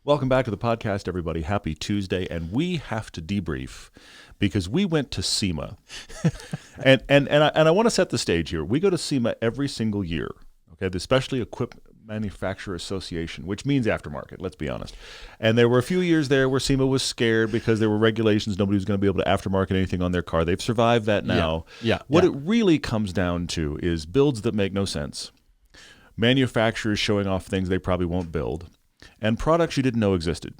Welcome back to the podcast, everybody. Happy Tuesday, and we have to debrief because we went to SEMA, and I want to set the stage here. We go to SEMA every single year, okay? The Specialty Equipment Manufacturer Association, which means aftermarket. Let's be honest. And there were a few years there where SEMA was scared because there were regulations. Nobody was going to be able to aftermarket anything on their car. They've survived that now. What it really comes down to is builds that make no sense, manufacturers showing off things they probably won't build, and products you didn't know existed.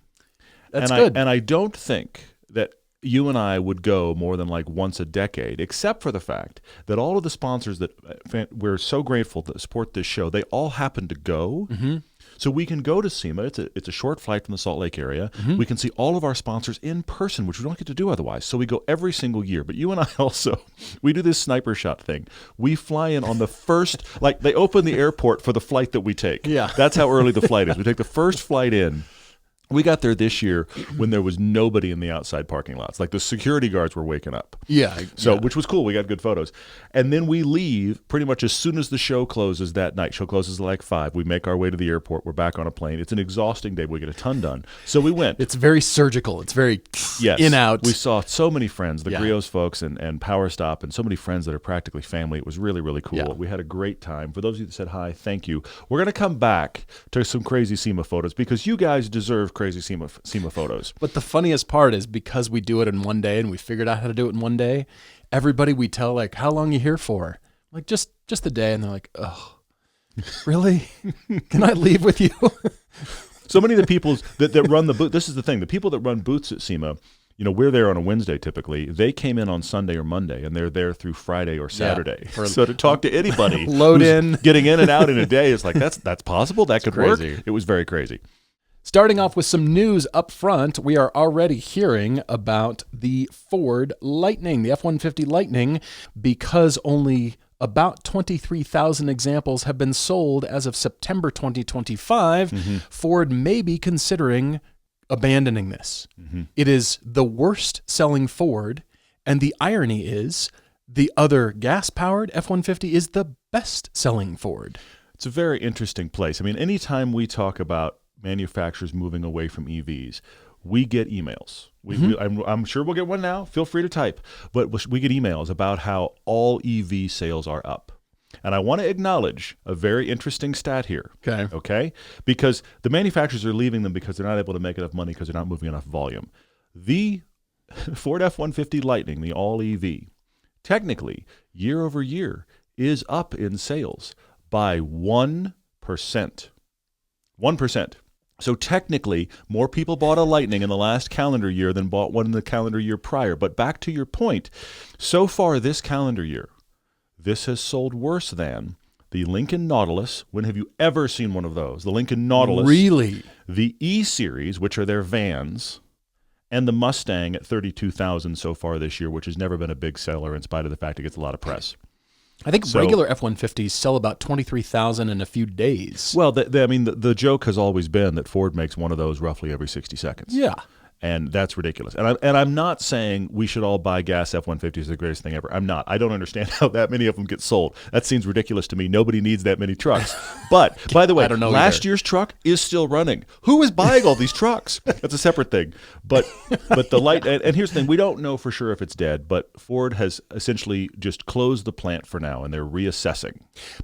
That's good. And I don't think that you and I would go more than like once a decade, except for the fact that all of the sponsors that we're so grateful to support this show, they all happen to go. Mm-hmm. So we can go to SEMA. It's a short flight from the Salt Lake area. Mm-hmm. We can see all of our sponsors in person, which we don't get to do otherwise. So we go every single year. But you and I also, we do this sniper shot thing. We fly in on the first, like they open the airport for the flight that we take. Yeah. That's how early the flight is. We take the first flight in. We got there this year when there was nobody in the outside parking lots. Like the security guards were waking up. Which was cool. We got good photos. And then we leave pretty much as soon as the show closes that night. Show closes at like 5. We make our way to the airport. We're back on a plane. It's an exhausting day, but we get a ton done. So we went. It's very surgical. It's very in, out. We saw so many friends, the Griot's folks and Power Stop, and so many friends that are practically family. It was really, really cool. Yeah. We had a great time. For those of you that said hi, thank you. We're going to come back to some crazy SEMA photos because you guys deserve crazy SEMA photos. But the funniest part is because we do it in one day and we figured out how to do it in one day, everybody we tell, like, how long are you here for? Like, just the day. And they're like, oh, really? Can I leave with you? So many of the people that run the booth, this is the thing, the people that run booths at SEMA, you know, we're there on a Wednesday typically. They came in on Sunday or Monday, and they're there through Friday or Saturday. Yeah, so to talk to anybody load in, getting in and out in a day is like, that's possible? That could crazy. Work? It was very crazy. Starting off with some news up front, we are already hearing about the Ford Lightning, the F-150 Lightning, because only about 23,000 examples have been sold as of September 2025. Mm-hmm. Ford may be considering abandoning this. Mm-hmm. It is the worst selling Ford, and the irony is the other gas-powered F-150 is the best selling Ford. It's a very interesting place. I mean, anytime we talk about manufacturers moving away from EVs, we get emails. I'm sure we'll get one now. Feel free to type. But we get emails about how all EV sales are up. And I want to acknowledge a very interesting stat here. Okay? Because the manufacturers are leaving them because they're not able to make enough money because they're not moving enough volume. The Ford F-150 Lightning, the all EV, technically, year over year, is up in sales by 1%. 1%. So technically, more people bought a Lightning in the last calendar year than bought one in the calendar year prior. But back to your point, so far this calendar year, this has sold worse than the Lincoln Nautilus. When have you ever seen one of those? The Lincoln Nautilus. Really? The E-Series, which are their vans, and the Mustang at 32,000 so far this year, which has never been a big seller in spite of the fact it gets a lot of press. I think regular F-150s sell about 23,000 in a few days. Well, the joke has always been that Ford makes one of those roughly every 60 seconds. Yeah. And that's ridiculous. And I'm not saying we should all buy gas F-150s the greatest thing ever. I'm not. I don't understand how that many of them get sold. That seems ridiculous to me. Nobody needs that many trucks. But, by the way, I don't know last year's truck is still running. Who is buying all these trucks? That's a separate thing. But the light, and here's the thing, we don't know for sure if it's dead, but Ford has essentially just closed the plant for now, and they're reassessing.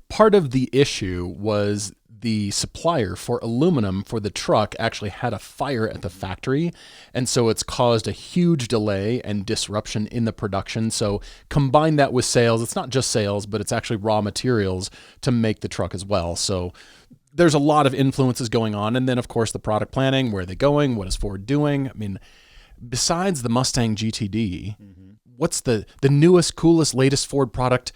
Part of the issue was the supplier for aluminum for the truck actually had a fire at the factory, and so it's caused a huge delay and disruption in the production. So combine that with sales, it's not just sales, but it's actually raw materials to make the truck as well. So there's a lot of influences going on, and then of course the product planning, where are they going, what is Ford doing? I mean, besides the Mustang GTD, what's the newest, coolest, latest Ford product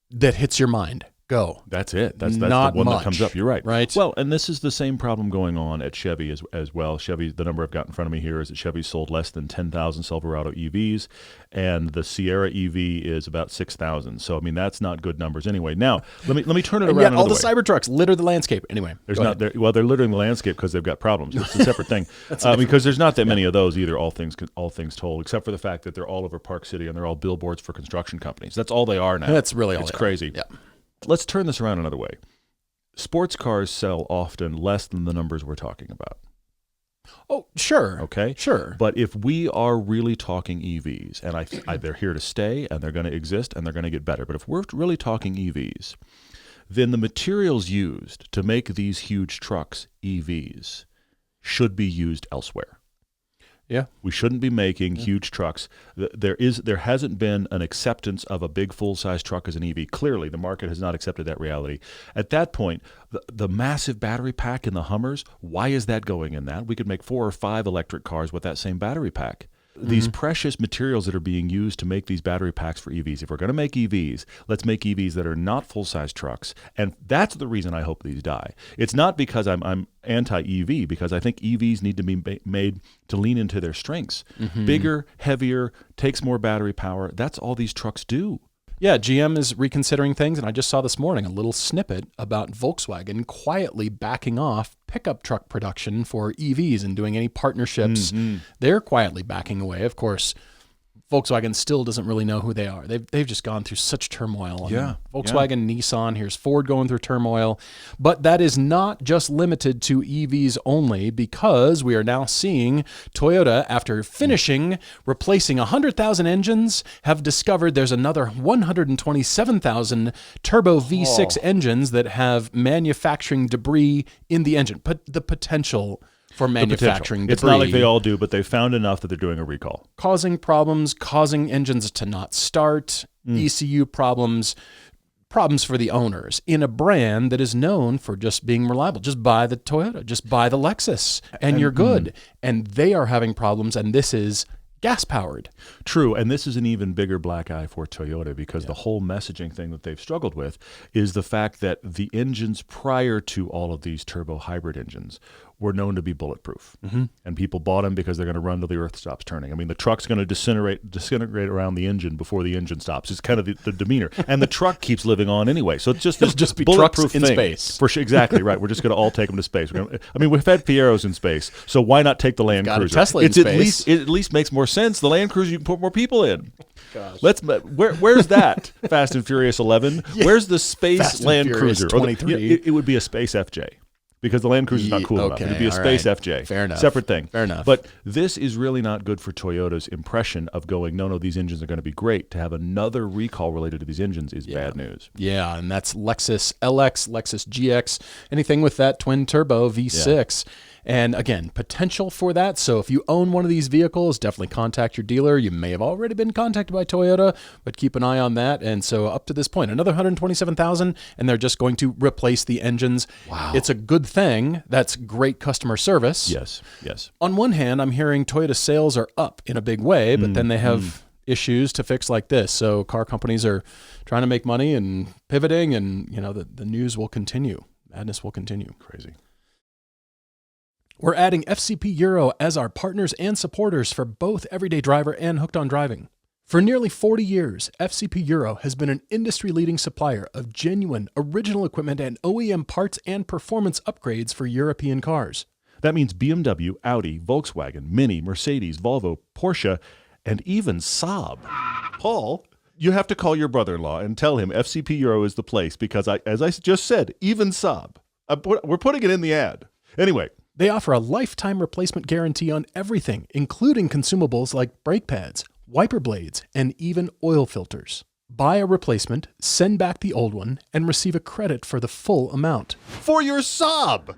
that hits your mind? Go. That's it. That's not the one much, that comes up. You're right. Right. Well, and this is the same problem going on at Chevy as well. Chevy, the number I've got in front of me here is that Chevy sold less than 10,000 Silverado EVs, and the Sierra EV is about 6,000. So I mean, that's not good numbers anyway. Now let me turn it around. All the Cybertrucks litter the landscape. Anyway, they're littering the landscape because they've got problems. It's a separate thing. Because there's not that many of those either. All things told, except for the fact that they're all over Park City and they're all billboards for construction companies. That's all they are now. That's really all. It's crazy. Yeah. Let's turn this around another way. Sports cars sell often less than the numbers we're talking about. Oh, sure. Okay? Sure. But if we are really talking EVs, and they're here to stay, and they're going to exist, and they're going to get better, but if we're really talking EVs, then the materials used to make these huge trucks EVs should be used elsewhere. Yeah. We shouldn't be making huge trucks. There hasn't been an acceptance of a big full-size truck as an EV. Clearly, the market has not accepted that reality. At that point, the massive battery pack in the Hummers, why is that going in that? We could make 4 or 5 electric cars with that same battery pack. These precious materials that are being used to make these battery packs for EVs. If we're going to make EVs, let's make EVs that are not full-size trucks. And that's the reason I hope these die. It's not because I'm anti-EV, because I think EVs need to be made to lean into their strengths. Bigger, heavier, takes more battery power. That's all these trucks do. Yeah, GM is reconsidering things, and I just saw this morning a little snippet about Volkswagen quietly backing off pickup truck production for EVs and doing any partnerships. They're quietly backing away. Of course, Volkswagen still doesn't really know who they are. They've just gone through such turmoil. Volkswagen, Nissan, here's Ford going through turmoil. But that is not just limited to EVs only, because we are now seeing Toyota, after finishing replacing 100,000 engines, have discovered there's another 127,000 turbo V6 engines that have manufacturing debris in the engine. But the potential for manufacturing debris. It's not like they all do, but they found enough that they're doing a recall. Causing problems, causing engines to not start, ECU problems for the owners in a brand that is known for just being reliable. Just buy the Toyota, just buy the Lexus, and you're good. And they are having problems, and this is gas-powered. True, and this is an even bigger black eye for Toyota, because the whole messaging thing that they've struggled with is the fact that the engines prior to all of these turbo hybrid engines were known to be bulletproof. And people bought them because they're going to run till the earth stops turning. I mean, the truck's going to disintegrate around the engine before the engine stops. It's kind of the demeanor. And the truck keeps living on anyway. So it's just this just be bulletproof trucks in thing. space. For sure, exactly right. We're just going to all take them to space. We've had Fieros in space, so why not take the Land Cruiser? Tesla in space. It at least makes more sense. The Land Cruiser, you can put more people in. Gosh. Where's that Fast and Furious 11? Where's the space Fast Land and Furious Cruiser? 23. It would be a space FJ. Because the Land Cruiser is not cool enough. It would be a space FJ. Fair enough. Separate thing. Fair enough. But this is really not good for Toyota's impression of going, no, these engines are going to be great. To have another recall related to these engines is bad news. Yeah, and that's Lexus LX, Lexus GX, anything with that twin turbo V6. Yeah. And again, potential for that. So if you own one of these vehicles, definitely contact your dealer. You may have already been contacted by Toyota, but keep an eye on that. And so up to this point, another 127,000, and they're just going to replace the engines. Wow. It's a good thing. That's great customer service. Yes. On one hand, I'm hearing Toyota sales are up in a big way, but then they have issues to fix like this. So car companies are trying to make money and pivoting, and the news will continue. Madness will continue. Crazy. We're adding FCP Euro as our partners and supporters for both Everyday Driver and Hooked on Driving. For nearly 40 years, FCP Euro has been an industry-leading supplier of genuine, original equipment and OEM parts and performance upgrades for European cars. That means BMW, Audi, Volkswagen, Mini, Mercedes, Volvo, Porsche, and even Saab. Paul, you have to call your brother-in-law and tell him FCP Euro is the place, because, as I just said, even Saab. We're putting it in the ad. Anyway. They offer a lifetime replacement guarantee on everything, including consumables like brake pads, wiper blades, and even oil filters. Buy a replacement, send back the old one, and receive a credit for the full amount. For your Saab!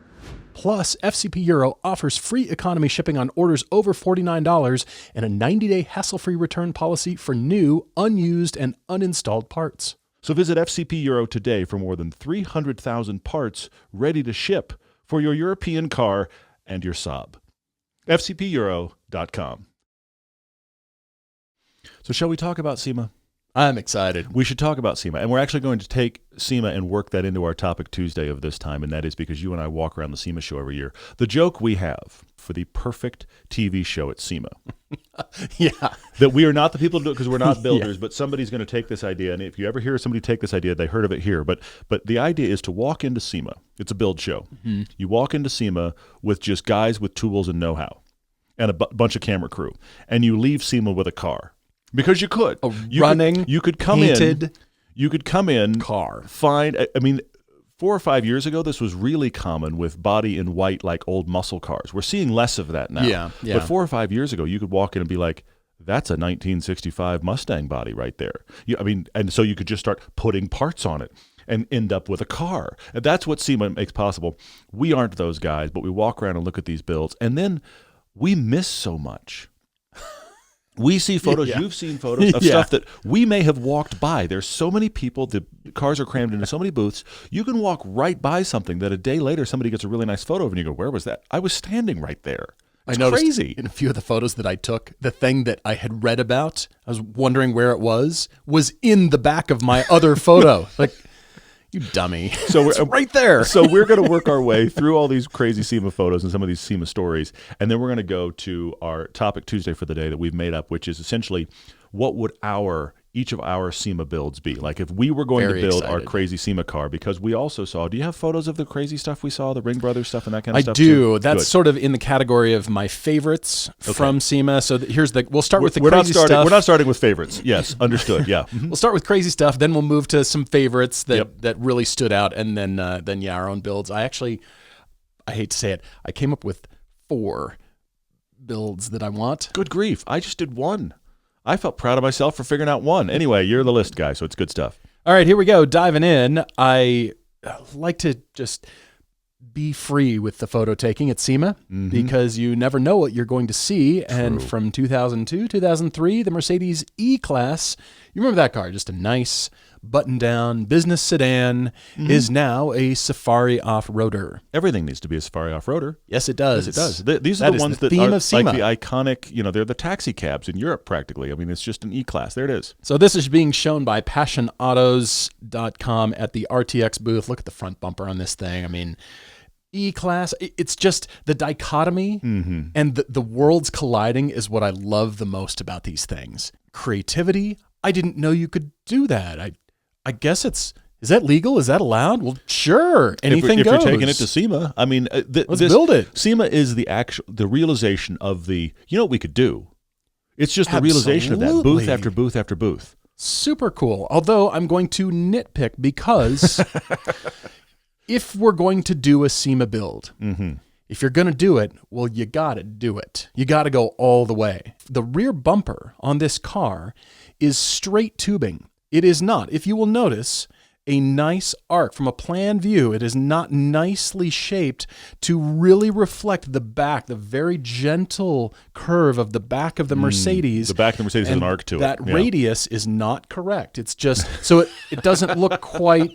Plus, FCP Euro offers free economy shipping on orders over $49 and a 90-day hassle-free return policy for new, unused, and uninstalled parts. So visit FCP Euro today for more than 300,000 parts ready to ship for your European car and your Saab. FCPEuro.com. So shall we talk about SEMA? I'm excited. We should talk about SEMA. And we're actually going to take SEMA and work that into our Topic Tuesday of this time, and that is because you and I walk around the SEMA show every year. The joke we have for the perfect TV show at SEMA. That we are not the people to do it because we're not builders, but somebody's going to take this idea. And if you ever hear somebody take this idea, they heard of it here. But the idea is to walk into SEMA. It's a build show. You walk into SEMA with just guys with tools and know-how and a bunch of camera crew. And you leave SEMA with a car. Because you could. You could come painted in. You could come in. Car. Find, 4 or 5 years ago, this was really common with body in white, like old muscle cars. We're seeing less of that now. Yeah. But 4 or 5 years ago, you could walk in and be like, that's a 1965 Mustang body right there. And so you could just start putting parts on it and end up with a car. And that's what SEMA makes possible. We aren't those guys, but we walk around and look at these builds, and then we miss so much. We see photos, you've seen photos of stuff that we may have walked by. There's so many people, the cars are crammed into so many booths. You can walk right by something that a day later somebody gets a really nice photo of, and you go, where was that? I was standing right there. It's I noticed crazy. In a few of the photos that I took, the thing that I had read about, I was wondering where it was in the back of my other photo. Like, you dummy. So it's right there. So we're going to work our way through all these crazy SEMA photos and some of these SEMA stories, and then we're going to go to our topic Tuesday for the day that we've made up, which is essentially what would each of our SEMA builds be? Like if we were going to build our crazy SEMA car, because we also saw, do you have photos of the crazy stuff we saw, the Ring Brothers stuff and that kind of stuff? I do. Too? That's Good. sort of in the category of my favorites from SEMA. So we'll start with the we're crazy stuff. We're not starting with favorites. Yes, understood. Yeah. We'll start with crazy stuff, then we'll move to some favorites that really stood out, and then our own builds. I hate to say it, I came up with 4 builds that I want. Good grief. I just did 1. I felt proud of myself for figuring out 1. Anyway, you're the list guy, so it's good stuff. All right, here we go. Diving in. I like to just be free with the photo taking at SEMA because you never know what you're going to see. True. And from 2002, 2003, the Mercedes E-Class, you remember that car, just a nice button-down business sedan, is now a Safari off-roader. Everything needs to be a Safari off-roader. Yes, it does. Yes, it does. These are the ones that theme are of SEMA. like the iconic, they're the taxi cabs in Europe practically. I mean, it's just an E-Class. There it is. So this is being shown by PassionAutos.com at the RTX booth. Look at the front bumper on this thing. I mean, E-Class, it's just the dichotomy and the worlds colliding is what I love the most about these things. Creativity, I didn't know you could do that. I guess is that legal? Is that allowed? Well, sure. Anything if goes. If you're taking it to SEMA, I mean, let's build it. SEMA is the realization of what we could do. It's just the realization of that booth after booth after booth. Super cool. Although I'm going to nitpick because if we're going to do a SEMA build, if you're going to do it, well, you got to do it. You got to go all the way. The rear bumper on this car is straight tubing. It is not, if you will notice, a nice arc. From a plan view, it is not nicely shaped to really reflect the back, the very gentle curve of the back of the Mercedes. The back of the Mercedes has an arc to it. That radius is not correct. It's just, so it doesn't look quite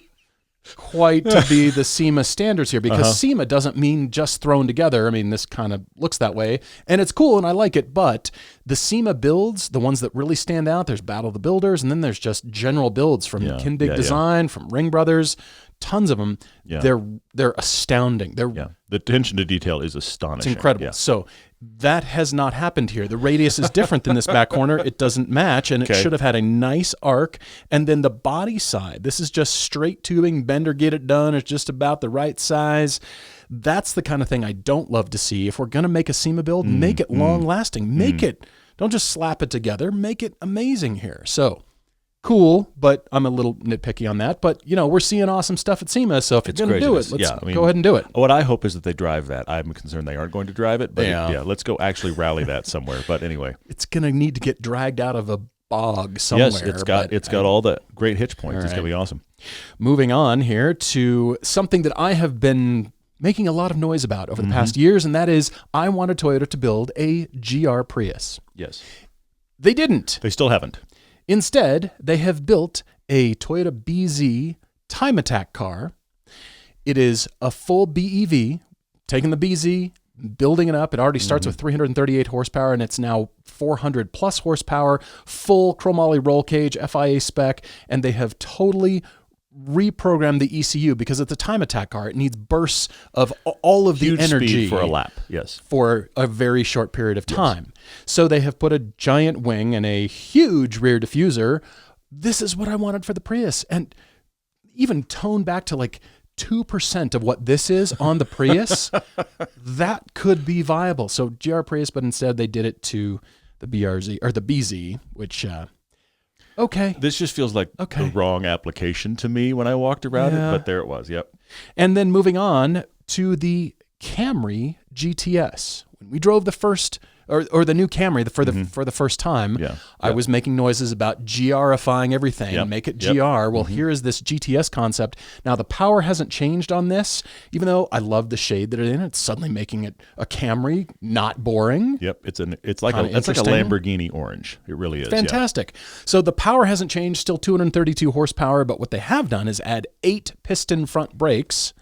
to be the SEMA standards here, because SEMA doesn't mean just thrown together. I mean, this kind of looks that way, and it's cool, and I like it, but the SEMA builds, the ones that really stand out, there's Battle of the Builders, and then there's just general builds from Kindig Design, from Ring Brothers, tons of them. They're astounding. The attention to detail is astonishing. It's incredible. So that has not happened here. The radius is different than this back corner. It doesn't match, and it should have had a nice arc. And then the body side, this is just straight tubing, bender, get it done. It's just about the right size. That's the kind of thing I don't love to see. If we're going to make a SEMA build, make it long-lasting. Make it, don't just slap it together. Make it amazing here. So cool, but I'm a little nitpicky on that. But, we're seeing awesome stuff at SEMA, so if you're going to do it, let's go ahead and do it. What I hope is that they drive that. I'm concerned they aren't going to drive it, but let's go actually rally that somewhere. But anyway. It's going to need to get dragged out of a bog somewhere. Yes, it's got all the great hitch points. Right. It's going to be awesome. Moving on here to something that I have been making a lot of noise about over the past years, and that is I wanted Toyota to build a GR Prius. Yes. They didn't. They still haven't. Instead, they have built a Toyota BZ Time Attack car. It is a full BEV, taking the BZ, building it up. It already starts with 338 horsepower, and it's now 400 plus horsepower, full chromoly roll cage, FIA spec, and they have totally reprogram the ECU because it's a Time Attack car. It needs bursts of all of the energy speed for a lap, yes, for a very short period of time. So they have put a giant wing and a huge rear diffuser. This is what I wanted for the Prius, and even toned back to like 2% of what this is on the Prius. That could be viable. So GR Prius, but instead they did it to the BRZ or the BZ, which. Okay. This just feels like the wrong application to me when I walked around it, but there it was. Yep. And then moving on to the Camry GTS. When we drove the first or the new Camry for the first time, I was making noises about GR-ifying everything, make it GR. Well, here is this GTS concept. Now, the power hasn't changed on this, even though I love the shade that it's in. It's suddenly making it a Camry, not boring. Yep, it's like a Lamborghini orange. It really is. Fantastic. So the power hasn't changed, still 232 horsepower, but what they have done is add 8 piston front brakes.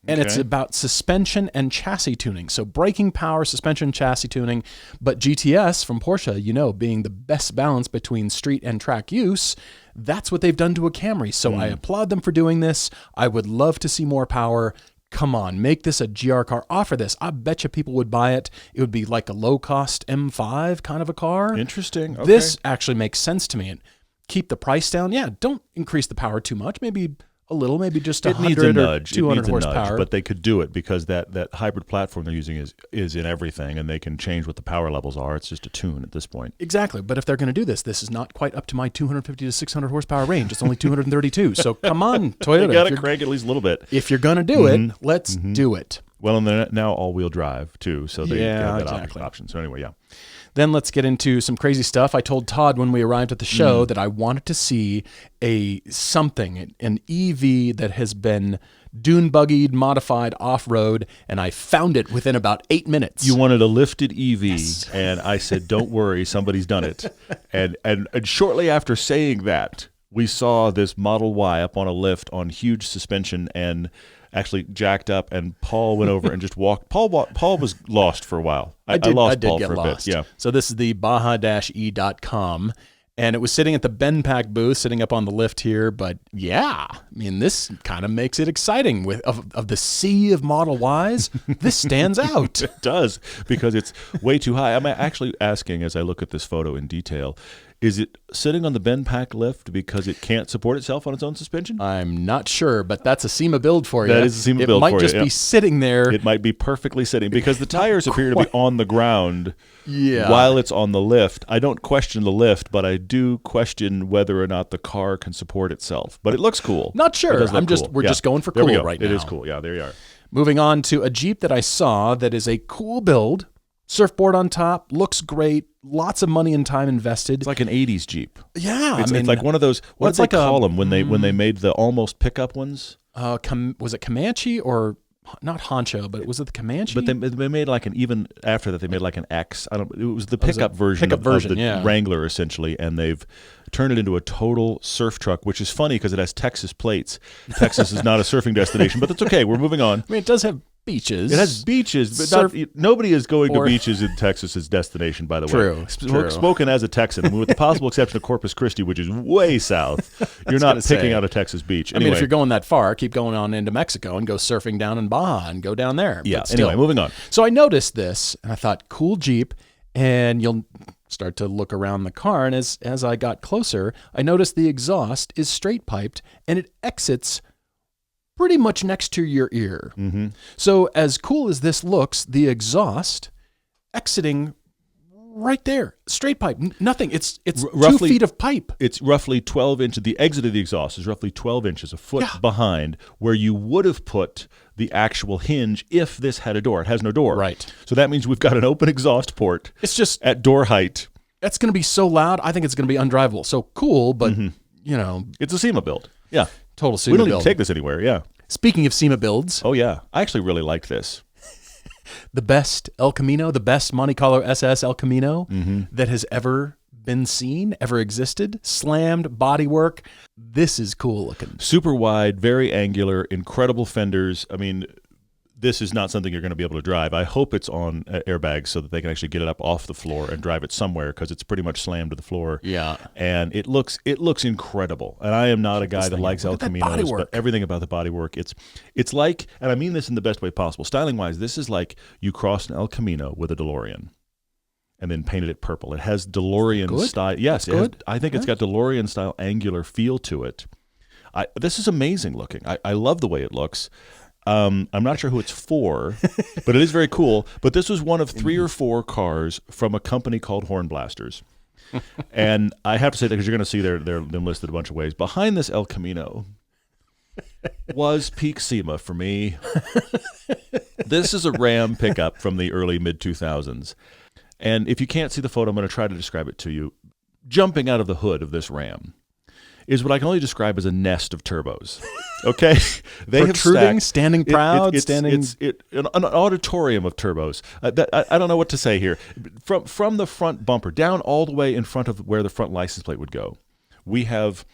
And it's about suspension and chassis tuning. So braking power, suspension, chassis tuning. But GTS from Porsche, being the best balance between street and track use, that's what they've done to a Camry. So I applaud them for doing this. I would love to see more power. Come on, make this a GR car. Offer this. I bet you people would buy it. It would be like a low-cost M5 kind of a car. Interesting. Okay. This actually makes sense to me. And keep the price down. Yeah, don't increase the power too much. Maybe a little, maybe just 100 or 200 horsepower. But they could do it because that hybrid platform they're using is in everything, and they can change what the power levels are. It's just a tune at this point. Exactly. But if they're going to do this is not quite up to my 250 to 600 horsepower range. It's only 232. So come on, Toyota. You got to crank at least a little bit. If you're going to do it, let's do it. Well, and they're now all-wheel drive, too, so they have that option. So anyway, Then let's get into some crazy stuff. I told Todd when we arrived at the show that I wanted to see an EV that has been dune buggied, modified off-road, and I found it within about 8 minutes. You wanted a lifted EV, and I said, don't worry, somebody's done it. And shortly after saying that, we saw this Model Y up on a lift on huge suspension and actually jacked up, and Paul went over and just walked. Paul was lost for a while. I lost Paul for a bit. Yeah. So this is the baja-e.com, and it was sitting at the BenPack booth, sitting up on the lift here. But yeah, I mean, this kind of makes it exciting. Of the sea of Model Ys, this stands out. It does, because it's way too high. I'm actually asking, as I look at this photo in detail, is it sitting on the BenPack lift because it can't support itself on its own suspension? I'm not sure, but that's a SEMA build for you. That is a SEMA build for you. It might just be sitting there. It might be perfectly sitting because the tires appear to be on the ground while it's on the lift. I don't question the lift, but I do question whether or not the car can support itself. But it looks cool. Not sure. We're just going for cool right now. It is cool. Yeah, there you are. Moving on to a Jeep that I saw that is a cool build. Surfboard on top, looks great, lots of money and time invested. It's like an 80s Jeep. Yeah. It's like one of those, what did they call them when they made the almost pickup ones? Was it Comanche or not Honcho, but was it the Comanche? But they made like even after that, they made like an X. It was the pickup version of the Wrangler, essentially, and they've turned it into a total surf truck, which is funny because it has Texas plates. Texas is not a surfing destination, but that's okay. We're moving on. I mean, it does have beaches. It has beaches, but nobody is going to beaches in Texas as destination, by the way. True. Spoken as a Texan, with the possible exception of Corpus Christi, which is way south. You're not picking out a Texas beach. Anyway. I mean, if you're going that far, keep going on into Mexico and go surfing down in Baja and go down there. Yeah, anyway, moving on. So I noticed this, and I thought, cool Jeep, and you'll start to look around the car, and as I got closer, I noticed the exhaust is straight piped, and it exits pretty much next to your ear. Mm-hmm. So as cool as this looks, the exhaust exiting right there, straight pipe, nothing. It's roughly 2 feet of pipe. It's roughly 12 inches. The exit of the exhaust is roughly 12 inches, a foot behind where you would have put the actual hinge if this had a door. It has no door. Right. So that means we've got an open exhaust port. It's just at door height. That's going to be so loud. I think it's going to be undrivable. So cool, but it's a SEMA build. Yeah. Total SEMA build. We don't build. need to take this anywhere, yeah. Speaking of SEMA builds. Oh, yeah. I actually really liked this. The best El Camino, the best Monte Carlo SS El Camino that has ever been seen, ever existed. Slammed bodywork. This is cool looking. Super wide, very angular, incredible fenders. I mean, this is not something you're going to be able to drive. I hope it's on airbags so that they can actually get it up off the floor and drive it somewhere because it's pretty much slammed to the floor. Yeah. And it looks incredible. And I am not a guy that likes El Caminos, but everything about the bodywork, it's like, and I mean this in the best way possible, styling-wise, this is like you crossed an El Camino with a DeLorean and then painted it purple. It has DeLorean style. Yes, I think it's got DeLorean style angular feel to it. This is amazing looking. I love the way it looks. I'm not sure who it's for, but it is very cool. But this was one of 3 or 4 cars from a company called Horn Blasters. And I have to say that because you're going to see they're listed a bunch of ways. Behind this El Camino was peak SEMA for me. This is a Ram pickup from the early mid-2000s. And if you can't see the photo, I'm going to try to describe it to you. Jumping out of the hood of this Ram is what I can only describe as a nest of turbos. Okay? They protruding, have standing proud, it's an auditorium of turbos. I don't know what to say here. From the front bumper down all the way in front of where the front license plate would go, we have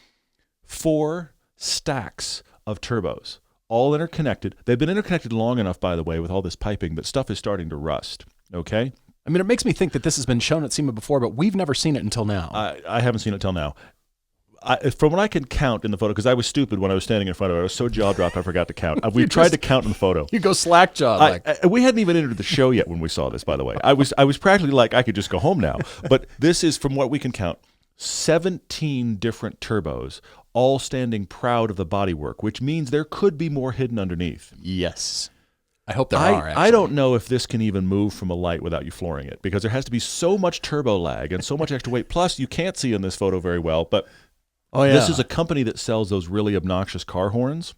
4 stacks of turbos, all interconnected. They've been interconnected long enough, by the way, with all this piping, that stuff is starting to rust. Okay? I mean, it makes me think that this has been shown at SEMA before, but we've never seen it until now. I haven't seen it till now. From what I can count in the photo, because I was stupid when I was standing in front of it. I was so jaw-dropped I forgot to count. We tried to count in the photo. You go slack-jawed. We hadn't even entered the show yet when we saw this, by the way. I was practically like, I could just go home now. But this is, from what we can count, 17 different turbos, all standing proud of the bodywork, which means there could be more hidden underneath. Yes. I hope there are, actually. I don't know if this can even move from a light without you flooring it, because there has to be so much turbo lag and so much extra weight. Plus, you can't see in this photo very well, but this is a company that sells those really obnoxious car horns.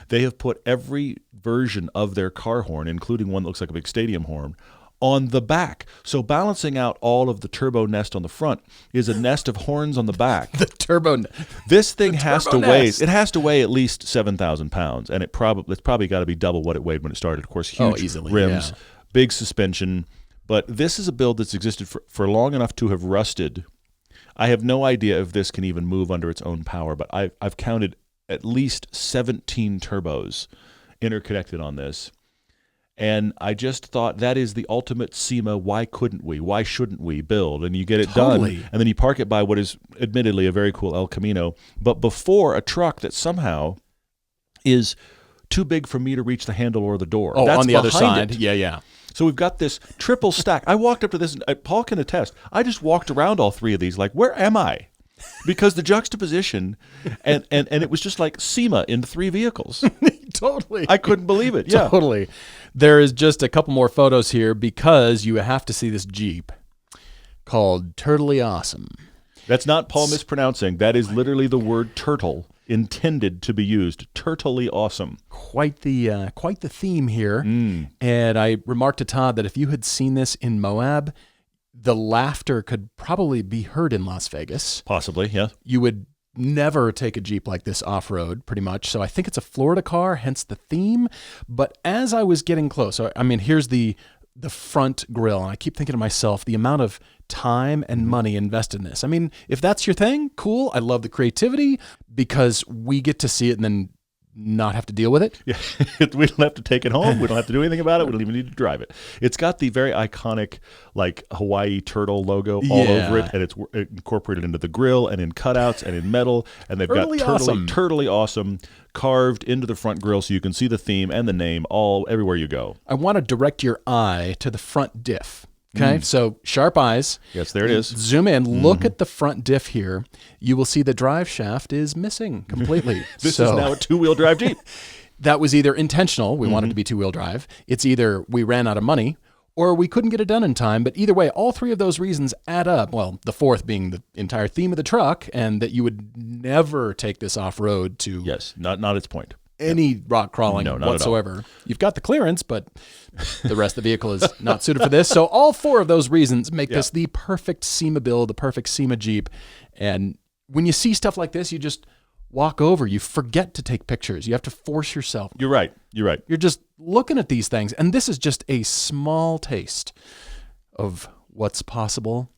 They have put every version of their car horn, including one that looks like a big stadium horn, on the back. So balancing out all of the turbo nest on the front is a nest of horns on the back. The turbo. This thing has to weigh. nest. It has to weigh at least 7,000 pounds, and it's probably got to be double what it weighed when it started. Of course, huge easily, rims, yeah. big suspension. But this is a build that's existed for long enough to have rusted. I have no idea if this can even move under its own power, but I've counted at least 17 turbos interconnected on this. And I just thought that is the ultimate SEMA. Why couldn't we? Why shouldn't we build? And you get it done, and then you park it by what is admittedly a very cool El Camino, but before a truck that somehow is too big for me to reach the handle or the door. Oh, That's on the other behind side. it. Yeah. So we've got this triple stack. I walked up to this, and Paul can attest. I just walked around all 3 of these like, where am I? Because the juxtaposition, and it was just like SEMA in 3 vehicles. Totally. I couldn't believe it. Yeah. Totally. There is just a couple more photos here because you have to see this Jeep called Turtley Awesome. That's not Paul mispronouncing. That is literally the word turtle intended to be used. Turtley Awesome. Quite the theme here. And I remarked to Todd that if you had seen this in Moab, the laughter could probably be heard in Las Vegas. Possibly, yeah. You would never take a Jeep like this off-road, pretty much. So I think it's a Florida car, hence the theme. But as I was getting close, I mean, here's the front grille, and I keep thinking to myself, the amount of time and money invested in this. I mean, if that's your thing, cool. I love the creativity because we get to see it and then not have to deal with it. Yeah, we don't have to take it home. We don't have to do anything about it. We don't even need to drive it. It's got the very iconic, like, Hawaii turtle logo all over it, and it's incorporated into the grill and in cutouts and in metal. And they've got Turtley Awesome carved into the front grill so you can see the theme and the name everywhere you go. I want to direct your eye to the front diff. Okay, so sharp eyes. Yes, there it is. Zoom in, look at the front diff here. You will see the drive shaft is missing completely. This is now a 2-wheel drive Jeep. That was either intentional, we wanted to be 2-wheel drive. It's either we ran out of money or we couldn't get it done in time. But either way, all 3 of those reasons add up. Well, the 4th being the entire theme of the truck and that you would never take this off-road to... Yes, not its point. Any rock crawling whatsoever. You've got the clearance, but the rest of the vehicle is not suited for this. So all 4 of those reasons make this the perfect SEMA build, the perfect SEMA Jeep. And when you see stuff like this, you just walk over. You forget to take pictures. You have to force yourself. You're right. You're just looking at these things. And this is just a small taste of what's possible.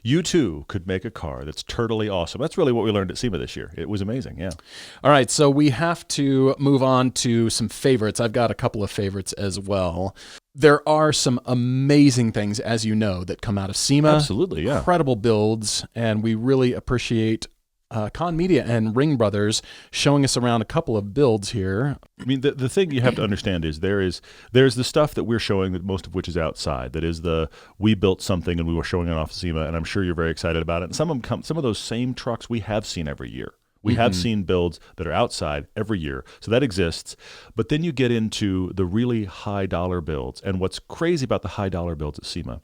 You too could make a car that's turtley awesome. That's really what we learned at SEMA this year. It was amazing, yeah. All right, so we have to move on to some favorites. I've got a couple of favorites as well. There are some amazing things, as you know, that come out of SEMA. Absolutely, yeah. Incredible builds, and we really appreciate Con Media and Ring Brothers showing us around a couple of builds here. I mean, the thing you have to understand is there's the stuff that we're showing, that most of which is outside. That is we built something and we were showing it off SEMA, and I'm sure you're very excited about it. And some of those same trucks we have seen every year. We have seen builds that are outside every year, so that exists. But then you get into the really high dollar builds, and what's crazy about the high dollar builds at SEMA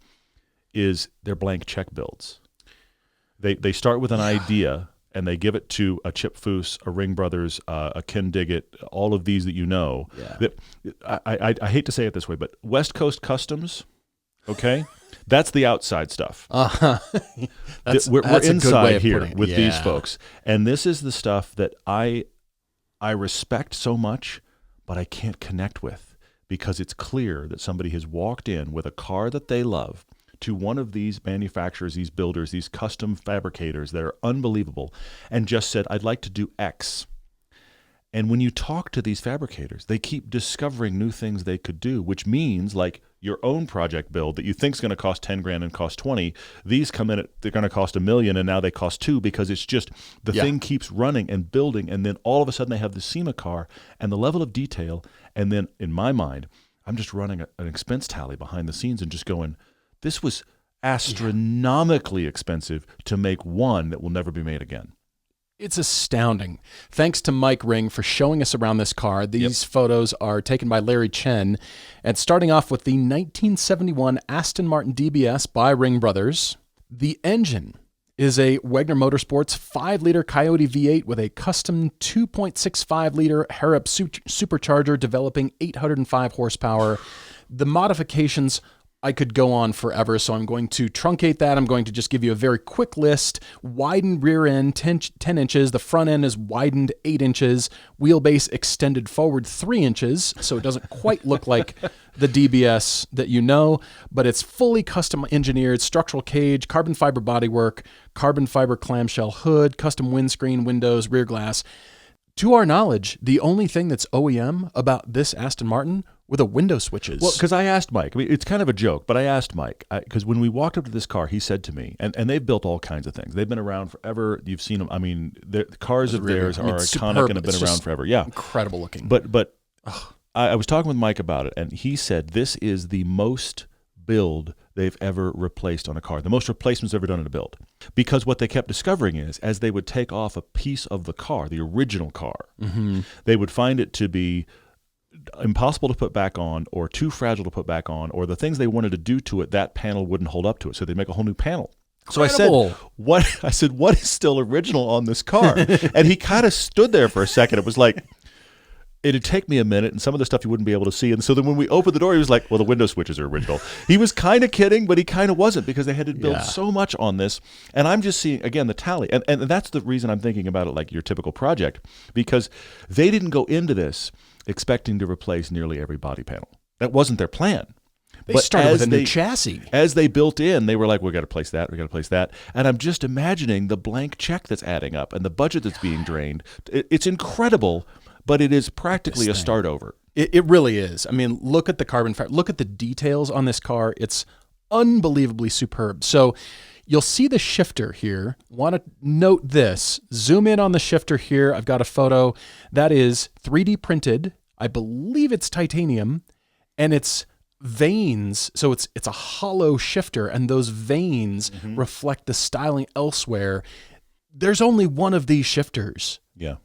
is they're blank check builds. They start with an idea. and they give it to a Chip Foose, a Ring Brothers, a Ken Diggett, all of these that you know. Yeah. That I hate to say it this way, but West Coast Customs, okay, that's the outside stuff. We're inside here with these folks, and this is the stuff that I respect so much, but I can't connect with, because it's clear that somebody has walked in with a car that they love to one of these manufacturers, these builders, these custom fabricators that are unbelievable, and just said, I'd like to do X. And when you talk to these fabricators, they keep discovering new things they could do, which means like your own project build that you think is going to cost 10 grand and cost 20, these come in they're going to cost $1 million and now they cost 2, because it's just the thing keeps running and building, and then all of a sudden they have the SEMA car and the level of detail, and then in my mind, I'm just running an expense tally behind the scenes and just going, this was astronomically expensive to make one that will never be made again. It's astounding. Thanks to Mike Ring for showing us around this car. These photos are taken by Larry Chen. And starting off with the 1971 Aston Martin DBS by Ring Brothers. The engine is a Wagner Motorsports 5-liter Coyote V8 with a custom 2.65-liter Harrop supercharger developing 805 horsepower. The modifications, I could go on forever, so I'm going to truncate that. I'm going to just give you a very quick list. Widened rear end, 10 inches. The front end is widened 8 inches. Wheelbase extended forward 3 inches, so it doesn't quite look like the DBS that you know, but it's fully custom engineered. Structural cage, carbon fiber bodywork, carbon fiber clamshell hood, custom windscreen, windows, rear glass. To our knowledge, the only thing that's OEM about this Aston Martin were the window switches. Well, because I asked Mike, I mean, it's kind of a joke, but I asked Mike, because when we walked up to this car, he said to me, and they've built all kinds of things. They've been around forever. You've seen them. I mean, the cars of theirs are iconic and have been around forever. Yeah. Incredible looking. But I was talking with Mike about it, and he said this is the most build they've ever replaced on a car, the most replacements ever done in a build. Because what they kept discovering is, as they would take off a piece of the car, the original car, they would find it to be impossible to put back on, or too fragile to put back on, or the things they wanted to do to it, that panel wouldn't hold up to it, so they'd make a whole new panel. So Incredible. I said, what is still original on this car? And he kind of stood there for a second. It was like, it'd take me a minute, and some of the stuff you wouldn't be able to see. And so then when we opened the door, he was like, well, the window switches are original. He was kind of kidding, but he kind of wasn't, because they had to build so much on this. And I'm just seeing, again, the tally. And that's the reason I'm thinking about it like your typical project, because they didn't go into this expecting to replace nearly every body panel. That wasn't their plan. They started with a new chassis. As they built in, they were like, we got to place that, we got to place that. And I'm just imagining the blank check that's adding up and the budget that's being drained. It's incredible, but it is practically a start over. It really is. I mean, look at the carbon fiber. Look at the details on this car. It's unbelievably superb. So you'll see the shifter here. Want to note this. Zoom in on the shifter here. I've got a photo that is 3D printed. I believe it's titanium, and it's veins. So it's a hollow shifter, and those veins reflect the styling elsewhere. There's only one of these shifters. Yeah.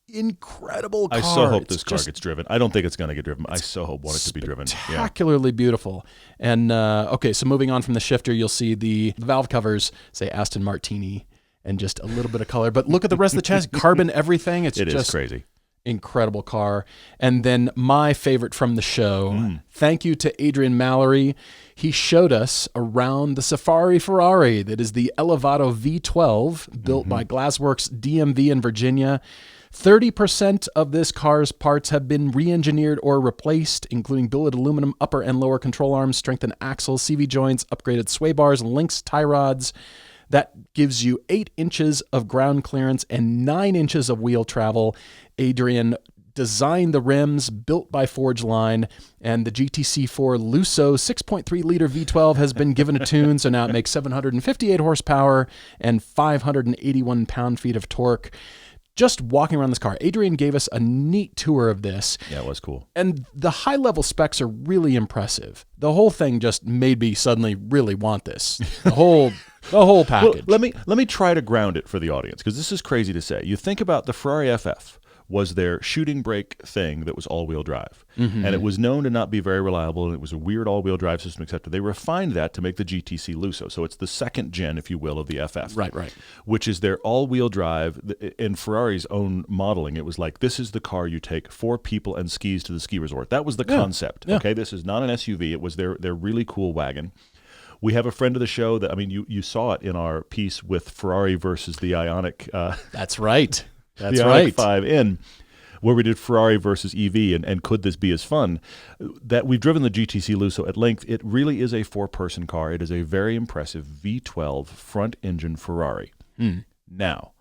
Incredible car. I so hope this car gets driven. I don't think it's going to get driven. I so want it to be driven. Spectacularly beautiful. And okay, so moving on from the shifter, you'll see the valve covers say Aston Martini and just a little bit of color. But look at the rest of the chassis, carbon, everything. It is crazy. Incredible car. And then my favorite from the show, thank you to Adrian Mallory. He showed us around the Safari Ferrari that is the Elevato V12 built by Glassworks DMV in Virginia. 30% of this car's parts have been re-engineered or replaced, including billet aluminum upper and lower control arms, strengthened axles, CV joints, upgraded sway bars, Lynx tie rods. That gives you 8 inches of ground clearance and 9 inches of wheel travel. Adrian designed the rims, built by Forge Line, and the GTC4 Lusso 6.3-liter V12 has been given a tune, so now it makes 758 horsepower and 581 pound-feet of torque. Just walking around this car, Adrian gave us a neat tour of this. Yeah, it was cool. And the high-level specs are really impressive. The whole thing just made me suddenly really want this. The whole package. Well, let me try to ground it for the audience, because this is crazy to say. You think about the Ferrari FF, was their shooting brake thing that was all-wheel drive. And it was known to not be very reliable, and it was a weird all-wheel drive system, etc. They refined that to make the GTC Lusso. So it's the second gen, if you will, of the FF. Right. Which is their all-wheel drive. In Ferrari's own modeling, it was like, this is the car you take 4 people and skis to the ski resort. That was the concept. Yeah. Okay, this is not an SUV. It was their really cool wagon. We have a friend of the show that, I mean, you saw it in our piece with Ferrari versus the Ioniq. That's right. That's the right. Ioniq 5N, where we did Ferrari versus EV, and could this be as fun? That we've driven the GTC Lusso at length. It really is a 4-person car. It is a very impressive V12 front-engine Ferrari. Now,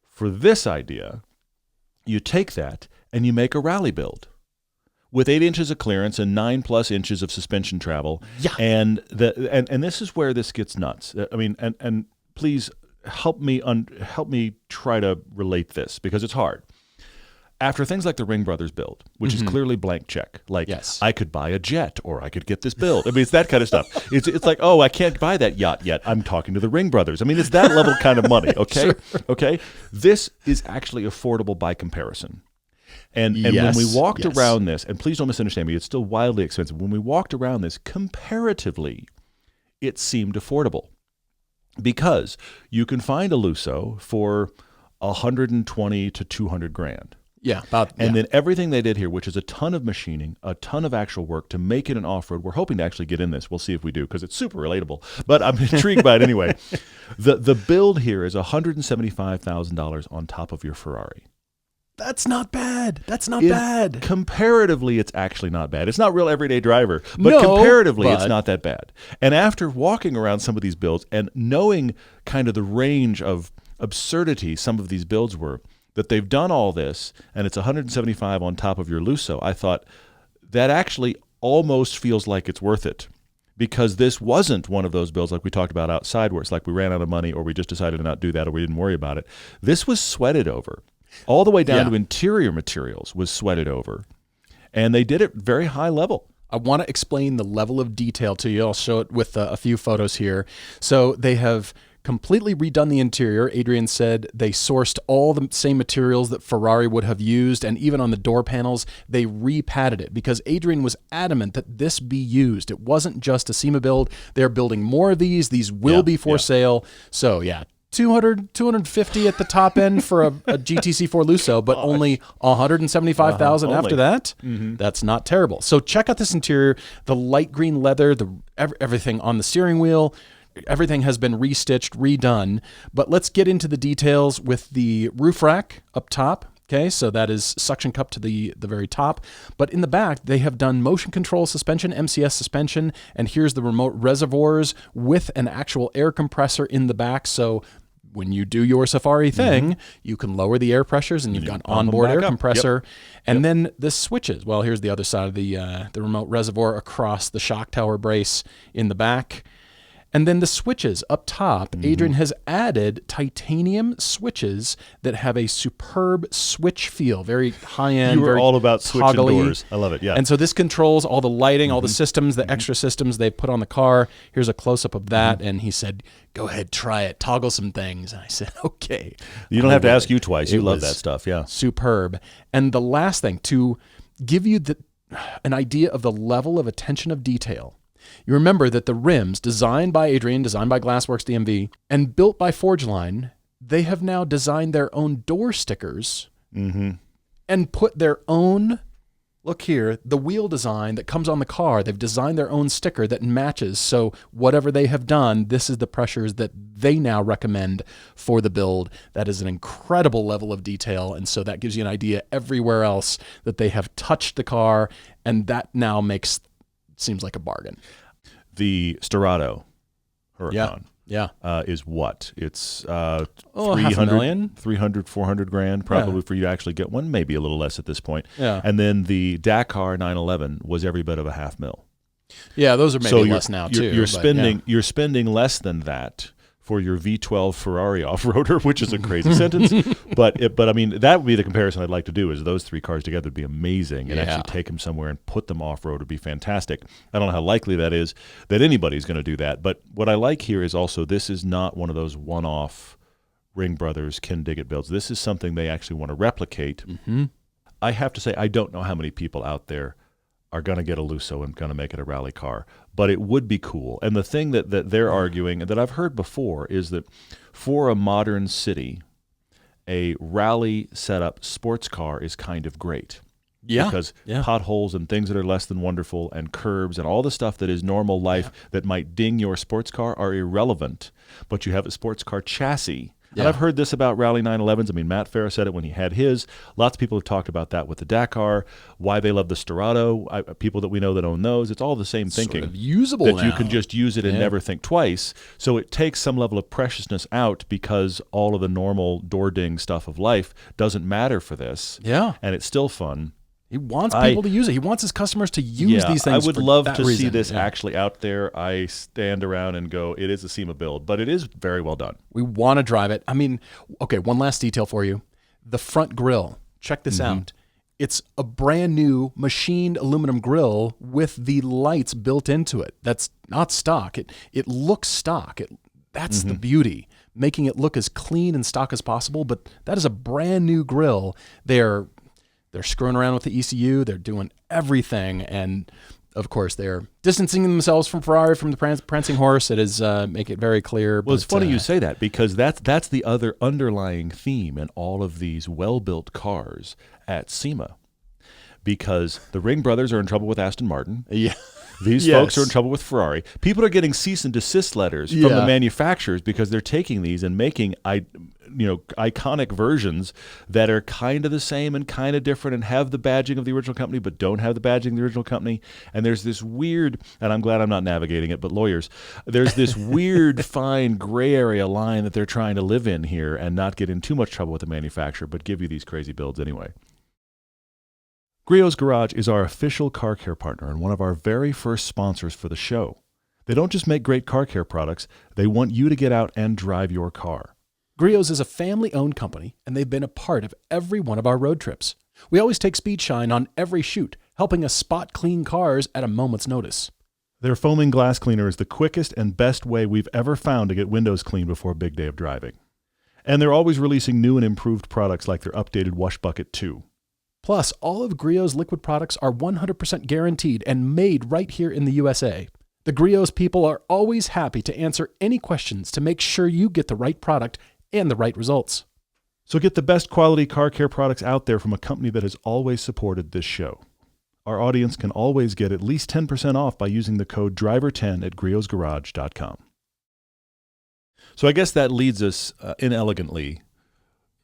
for this idea, you take that and you make a rally build with 8 inches of clearance and 9+ inches of suspension travel. Yeah. And this is where this gets nuts. I mean, and please help me try to relate this, because it's hard. After things like the Ring Brothers build, which is clearly blank check, like, yes, I could buy a jet, or I could get this build. I mean, it's that kind of stuff. It's like, oh, I can't buy that yacht yet. I'm talking to the Ring Brothers. I mean, it's that level kind of money, okay? Sure. Okay? This is actually affordable by comparison. And when we walked around this, and please don't misunderstand me, it's still wildly expensive. When we walked around this, comparatively, it seemed affordable. Because you can find a Lusso for $120 to $200,000. Yeah. And then everything they did here, which is a ton of machining, a ton of actual work to make it an off-road. We're hoping to actually get in this. We'll see if we do, because it's super relatable. But I'm intrigued by it anyway. The build here is $175,000 on top of your Ferrari. That's not bad. That's not bad. Comparatively, it's actually not bad. It's not real everyday driver, but No, comparatively, but it's not that bad. And after walking around some of these builds and knowing kind of the range of absurdity some of these builds were, that they've done all this, and it's 175 on top of your Lusso, I thought that actually almost feels like it's worth it, because this wasn't one of those builds like we talked about outside, where it's like we ran out of money, or we just decided to not do that, or we didn't worry about it. This was sweated over. All the way down to interior materials was sweated over, and they did it very high level. I want to explain the level of detail to you. I'll show it with a few photos here. So they have completely redone the interior. Adrian said they sourced all the same materials that Ferrari would have used, and even on the door panels, they re-padded it, because Adrian was adamant that this be used. It wasn't just a SEMA build. They're building more of these. These will be for sale. So yeah, 250 at the top end for a GTC4 Lusso, but only 175,000 after that. That's not terrible. So check out this interior, the light green leather, everything on the steering wheel. Everything has been restitched, redone. But let's get into the details with the roof rack up top. Okay, so that is suction cup to the very top. But in the back, they have done motion control suspension, MCS suspension, and here's the remote reservoirs with an actual air compressor in the back. So when you do your Safari thing, you can lower the air pressures, and you've got onboard air compressor. And then the switches. Well, here's the other side of the remote reservoir across the shock tower brace in the back. And then the switches up top, Adrian has added titanium switches that have a superb switch feel, very high-end, You were very all about switching toggly. doors. I love it, yeah. And so this controls all the lighting, all the systems, the extra systems they put on the car. Here's a close-up of that, and he said, go ahead, try it, toggle some things. And I said, okay. You don't have to ask you twice. You It love was that stuff, yeah. Superb. And the last thing, to give you an idea of the level of attention of detail, you remember that the rims, designed by Adrian, designed by Glassworks DMV, and built by Forgeline, they have now designed their own door stickers and put their own, look here, the wheel design that comes on the car. They've designed their own sticker that matches. So whatever they have done, this is the pressures that they now recommend for the build. That is an incredible level of detail. And so that gives you an idea everywhere else that they have touched the car, and that now seems like a bargain. The Sterrato Huracan is what? It's 300,000, 300, 400 grand probably for you to actually get one, maybe a little less at this point. Yeah. And then the Dakar 911 was every bit of $500,000. Yeah, those are maybe less now too. You're spending less than that for your V12 Ferrari off-roader, which is a crazy sentence. But I mean, that would be the comparison I'd like to do, is those three cars together would be amazing, and actually take them somewhere and put them off-road would be fantastic. I don't know how likely that is that anybody's going to do that. But what I like here is also, this is not one of those one-off Ring Brothers Ken Diggett builds. This is something they actually want to replicate. Mm-hmm. I have to say, I don't know how many people out there are going to get a Lusso and going to make it a rally car, but it would be cool. And the thing that they're arguing, and that I've heard before, is that for a modern city, a rally setup sports car is kind of great. Yeah. Because potholes and things that are less than wonderful and curbs and all the stuff that is normal life that might ding your sports car are irrelevant, but you have a sports car chassis. And I've heard this about Rally 911s. I mean, Matt Farah said it when he had his. Lots of people have talked about that with the Dakar, why they love the Storado, people that we know that own those. It's all the same thinking. Sort of usable that now. You can just use it and never think twice. So it takes some level of preciousness out because all of the normal door ding stuff of life doesn't matter for this. Yeah. And it's still fun. He wants people to use it. He wants his customers to use these things. I would love to reason. see this actually out there. I stand around and go, it is a SEMA build, but it is very well done. We want to drive it. I mean, okay, one last detail for you. The front grille. Check this out. It's a brand new machined aluminum grille with the lights built into it. That's not stock. It looks stock. That's the beauty, making it look as clean and stock as possible, but that is a brand new grille. They're screwing around with the ECU. They're doing everything. And, of course, they're distancing themselves from Ferrari, from the prancing horse. It is make it very clear. Well, it's funny you say that, because that's the other underlying theme in all of these well-built cars at SEMA. Because the Ring brothers are in trouble with Aston Martin. Yeah. These folks are in trouble with Ferrari. People are getting cease and desist letters from the manufacturers because they're taking these and making iconic versions that are kind of the same and kind of different and have the badging of the original company but don't have the badging of the original company. And there's this weird, and I'm glad I'm not navigating it, but lawyers, there's this weird fine gray area line that they're trying to live in here and not get in too much trouble with the manufacturer but give you these crazy builds anyway. Griot's Garage is our official car care partner and one of our very first sponsors for the show. They don't just make great car care products, they want you to get out and drive your car. Griot's is a family-owned company, and they've been a part of every one of our road trips. We always take speed shine on every shoot, helping us spot clean cars at a moment's notice. Their foaming glass cleaner is the quickest and best way we've ever found to get windows clean before a big day of driving. And they're always releasing new and improved products like their updated Wash Bucket 2. Plus, all of Griot's liquid products are 100% guaranteed and made right here in the USA. The Griot's people are always happy to answer any questions to make sure you get the right product and the right results. So get the best quality car care products out there from a company that has always supported this show. Our audience can always get at least 10% off by using the code DRIVER10 at griotsgarage.com. So I guess that leads us inelegantly,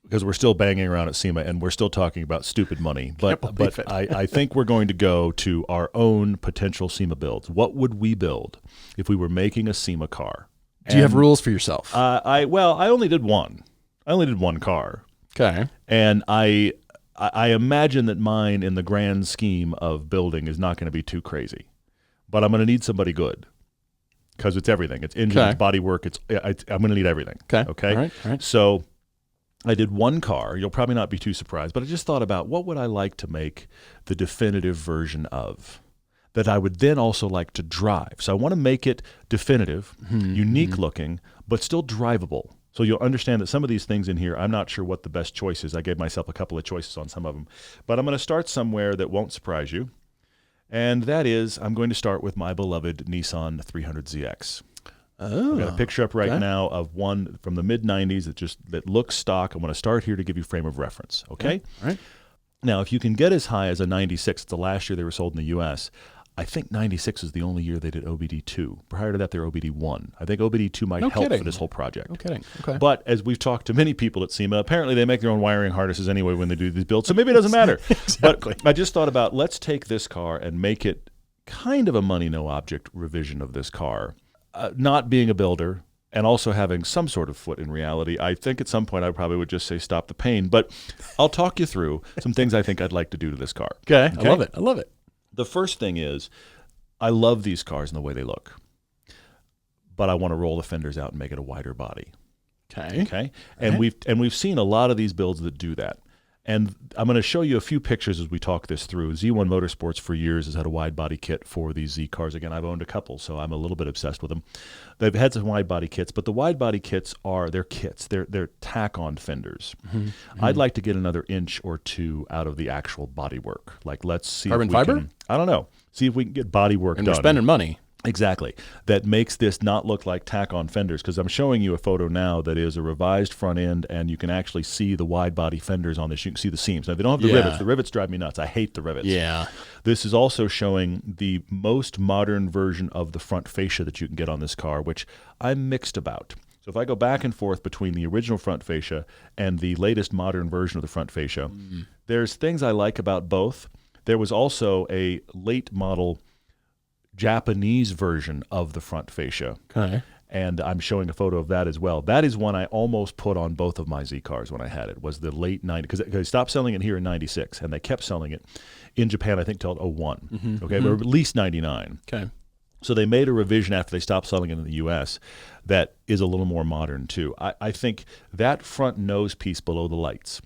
because we're still banging around at SEMA and we're still talking about stupid money. But I think we're going to go to our own potential SEMA builds. What would we build if we were making a SEMA car? Do you have rules for yourself? I only did one. I only did one car. Okay. And I imagine that mine, in the grand scheme of building, is not going to be too crazy. But I'm going to need somebody good, because it's everything. It's engine, it's body work. I'm going to need everything. Okay. All right. So I did one car. You'll probably not be too surprised, but I just thought about what would I like to make the definitive version of that I would then also like to drive. So I want to make it definitive, unique looking, but still drivable. So you'll understand that some of these things in here, I'm not sure what the best choice is. I gave myself a couple of choices on some of them. But I'm going to start somewhere that won't surprise you. And that is, I'm going to start with my beloved Nissan 300ZX. I've got a picture up right now of one from the mid-90s that looks stock. I want to start here to give you frame of reference, okay? All right. Now, if you can get as high as a 96, it's the last year they were sold in the U.S., I think 96 is the only year they did OBD2. Prior to that, they're OBD1. I think OBD2 might help for this whole project. No kidding. Okay. But as we've talked to many people at SEMA, apparently they make their own wiring harnesses anyway when they do these builds, so maybe it doesn't matter. Exactly. But I just thought about, let's take this car and make it kind of a money, no object revision of this car. Not being a builder and also having some sort of foot in reality, I think at some point I probably would just say stop the pain. But I'll talk you through some things I think I'd like to do to this car. Okay. I love it. The first thing is, I love these cars and the way they look, but I want to roll the fenders out and make it a wider body. Okay. And we've seen a lot of these builds that do that. And I'm going to show you a few pictures as we talk this through. Z1 Motorsports for years has had a wide body kit for these Z cars. Again, I've owned a couple, so I'm a little bit obsessed with them. They've had some wide body kits, but the wide body kits they're kits. They're tack-on fenders. I'd like to get another inch or two out of the actual body work. Like, let's see Carbon if we fiber? can, I don't know. See if we can get body work And done. they're spending money. Exactly. That makes this not look like tack-on fenders, because I'm showing you a photo now that is a revised front end, and you can actually see the wide-body fenders on this. You can see the seams. Now, they don't have the rivets. The rivets drive me nuts. I hate the rivets. Yeah. This is also showing the most modern version of the front fascia that you can get on this car, which I'm mixed about. So if I go back and forth between the original front fascia and the latest modern version of the front fascia, there's things I like about both. There was also a late model Japanese version of the front fascia. Okay. And I'm showing a photo of that as well. That is one I almost put on both of my Z cars when I had it, was the late 90s. Because they stopped selling it here in 96, and they kept selling it in Japan, I think, till 01. Okay, or at least 99. Okay. So they made a revision after they stopped selling it in the U.S. that is a little more modern, too. I think that front nose piece below the lights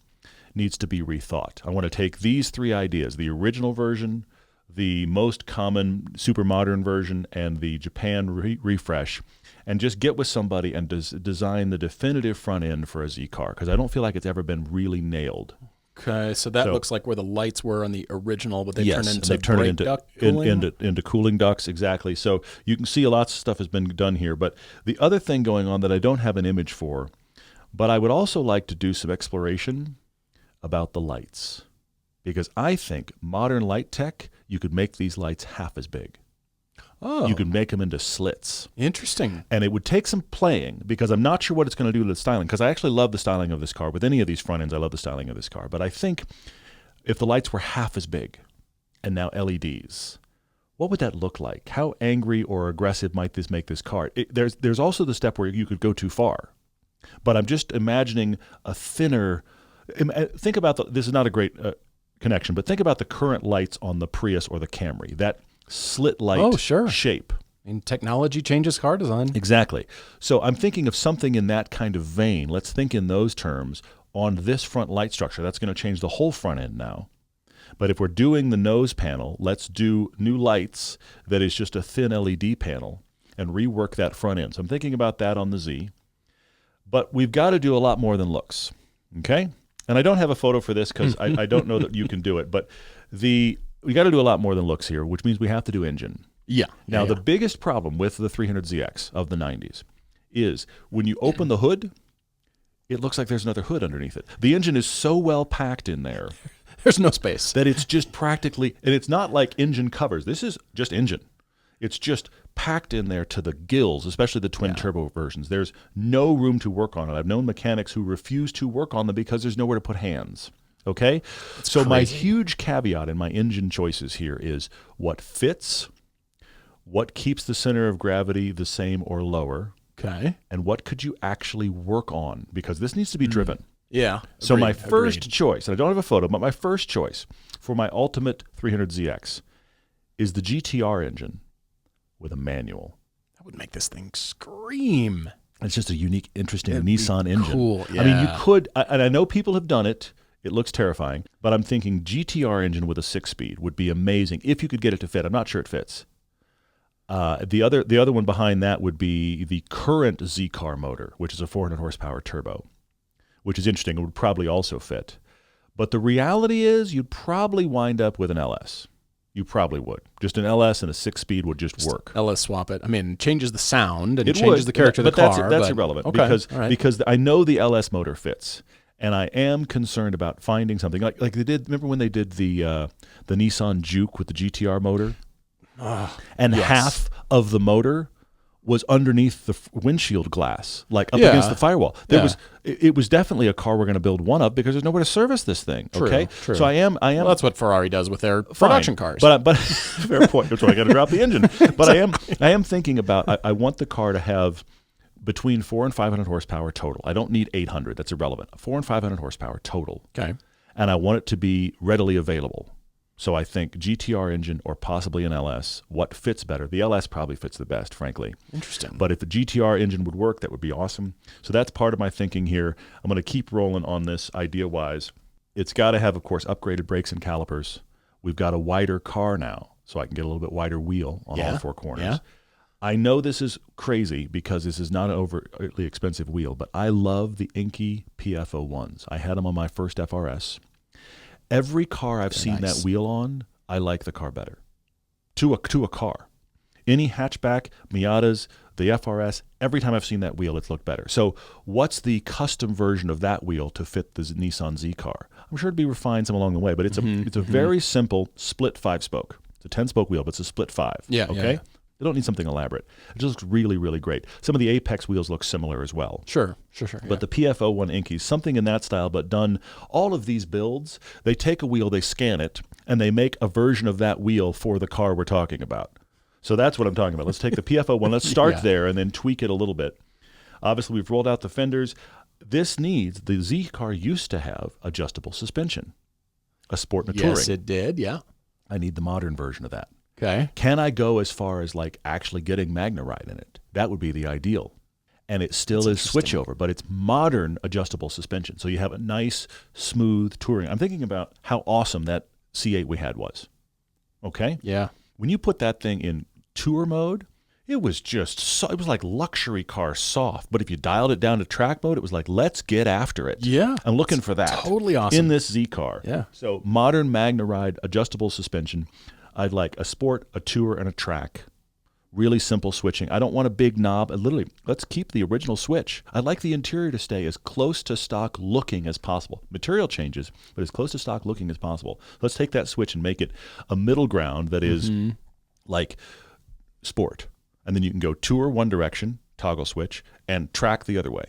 needs to be rethought. I want to take these three ideas, the original version, the most common super modern version, and the Japan refresh, and just get with somebody and design the definitive front end for a Z car, because I don't feel like it's ever been really nailed. Okay, so that looks like where the lights were on the original, but they've Yes, turned into they've turned brake duct cooling? into cooling ducts, exactly. So you can see lots of stuff has been done here. But the other thing going on that I don't have an image for, but I would also like to do some exploration about the lights, because I think modern light tech, you could make these lights half as big. Oh. You could make them into slits. Interesting. And it would take some playing, because I'm not sure what it's going to do to the styling, because I actually love the styling of this car. With any of these front ends, I love the styling of this car. But I think if the lights were half as big and now LEDs, what would that look like? How angry or aggressive might this make this car? There's also the step where you could go too far. But I'm just imagining a thinner... Think about this is not a great connection, but think about the current lights on the Prius or the Camry, that slit light shape. I mean, technology changes car design. Exactly. So I'm thinking of something in that kind of vein. Let's think in those terms on this front light structure. That's going to change the whole front end now. But if we're doing the nose panel, let's do new lights that is just a thin LED panel and rework that front end. So I'm thinking about that on the Z. But we've got to do a lot more than looks. Okay? And I don't have a photo for this because I don't know that you can do it. But we got to do a lot more than looks here, which means we have to do engine. Yeah. Now, the biggest problem with the 300ZX of the 90s is when you open the hood, it looks like there's another hood underneath it. The engine is so well packed in there. There's no space. That it's just practically, and it's not like engine covers. This is just engine. It's just packed in there to the gills, especially the twin turbo versions. There's no room to work on it. I've known mechanics who refuse to work on them because there's nowhere to put hands. Okay? So my huge caveat in my engine choices here is what fits, what keeps the center of gravity the same or lower, and what could you actually work on, because this needs to be driven. Yeah. So my first choice, and I don't have a photo, but my first choice for my ultimate 300ZX is the GTR engine with a manual. That would make this thing scream. It's just a unique, interesting Nissan engine. Cool. Yeah. I mean, you could, and I know people have done it. It looks terrifying, but I'm thinking GTR engine with a 6-speed would be amazing if you could get it to fit. I'm not sure it fits. The other one behind that would be the current Z car motor, which is a 400 horsepower turbo, which is interesting. It would probably also fit. But the reality is you'd probably wind up with an LS. You probably would. Just an LS and a 6-speed would just work. LS swap it. I mean, it changes the sound and it changes the character of the car. That's irrelevant because I know the LS motor fits. And I am concerned about finding something like they did. Remember when they did the Nissan Juke with the GTR motor? Half of the motor was underneath the windshield glass, like up against the firewall. It was definitely a car we're going to build one of because there's nowhere to service this thing. Okay, True. So I am. Well, that's what Ferrari does with their production cars. But fair point. That's why I got to drop the engine. But I am thinking about. I want the car to have between 400 and 500 horsepower total. I don't need 800. That's irrelevant. 400 and 500 horsepower total. Okay. And I want it to be readily available. So I think GTR engine or possibly an LS. What fits better? The LS probably fits the best, frankly. Interesting. But if the GTR engine would work, that would be awesome. So that's part of my thinking here. I'm going to keep rolling on this idea-wise. It's got to have, of course, upgraded brakes and calipers. We've got a wider car now, so I can get a little bit wider wheel on all four corners. Yeah. I know this is crazy because this is not an overly expensive wheel, but I love the Inky PF01s. I had them on my first FRS. Every car I've seen that wheel on, I like the car better. To a car. Any hatchback, Miatas, the FRS, every time I've seen that wheel, it's looked better. So what's the custom version of that wheel to fit the Nissan Z car? I'm sure it'd be refined some along the way, but it's a very simple split 5-spoke. It's a 10-spoke wheel, but it's a split 5. Yeah. Okay? Yeah, yeah. They don't need something elaborate. It just looks really, really great. Some of the Apex wheels look similar as well. Sure. But the PF01 Inky, something in that style, but done, all of these builds, they take a wheel, they scan it, and they make a version of that wheel for the car we're talking about. So that's what I'm talking about. Let's take the PF01, let's start there and then tweak it a little bit. Obviously, we've rolled out the fenders. The Z car used to have adjustable suspension, a sport and a touring. Yes, it did, yeah. I need the modern version of that. Okay. Can I go as far as like actually getting Magna Ride in it? That would be the ideal. And it still is switchover, but it's modern adjustable suspension. So you have a nice, smooth touring. I'm thinking about how awesome that C8 we had was. Okay? Yeah. When you put that thing in tour mode, it was just it was like luxury car soft. But if you dialed it down to track mode, it was like, let's get after it. Yeah. I'm looking for that. Totally awesome. In this Z car. Yeah. So modern Magna Ride adjustable suspension. I'd like a sport, a tour, and a track. Really simple switching. I don't want a big knob. Literally, let's keep the original switch. I'd like the interior to stay as close to stock looking as possible. Material changes, but as close to stock looking as possible. Let's take that switch and make it a middle ground that is like sport. And then you can go tour one direction, toggle switch, and track the other way.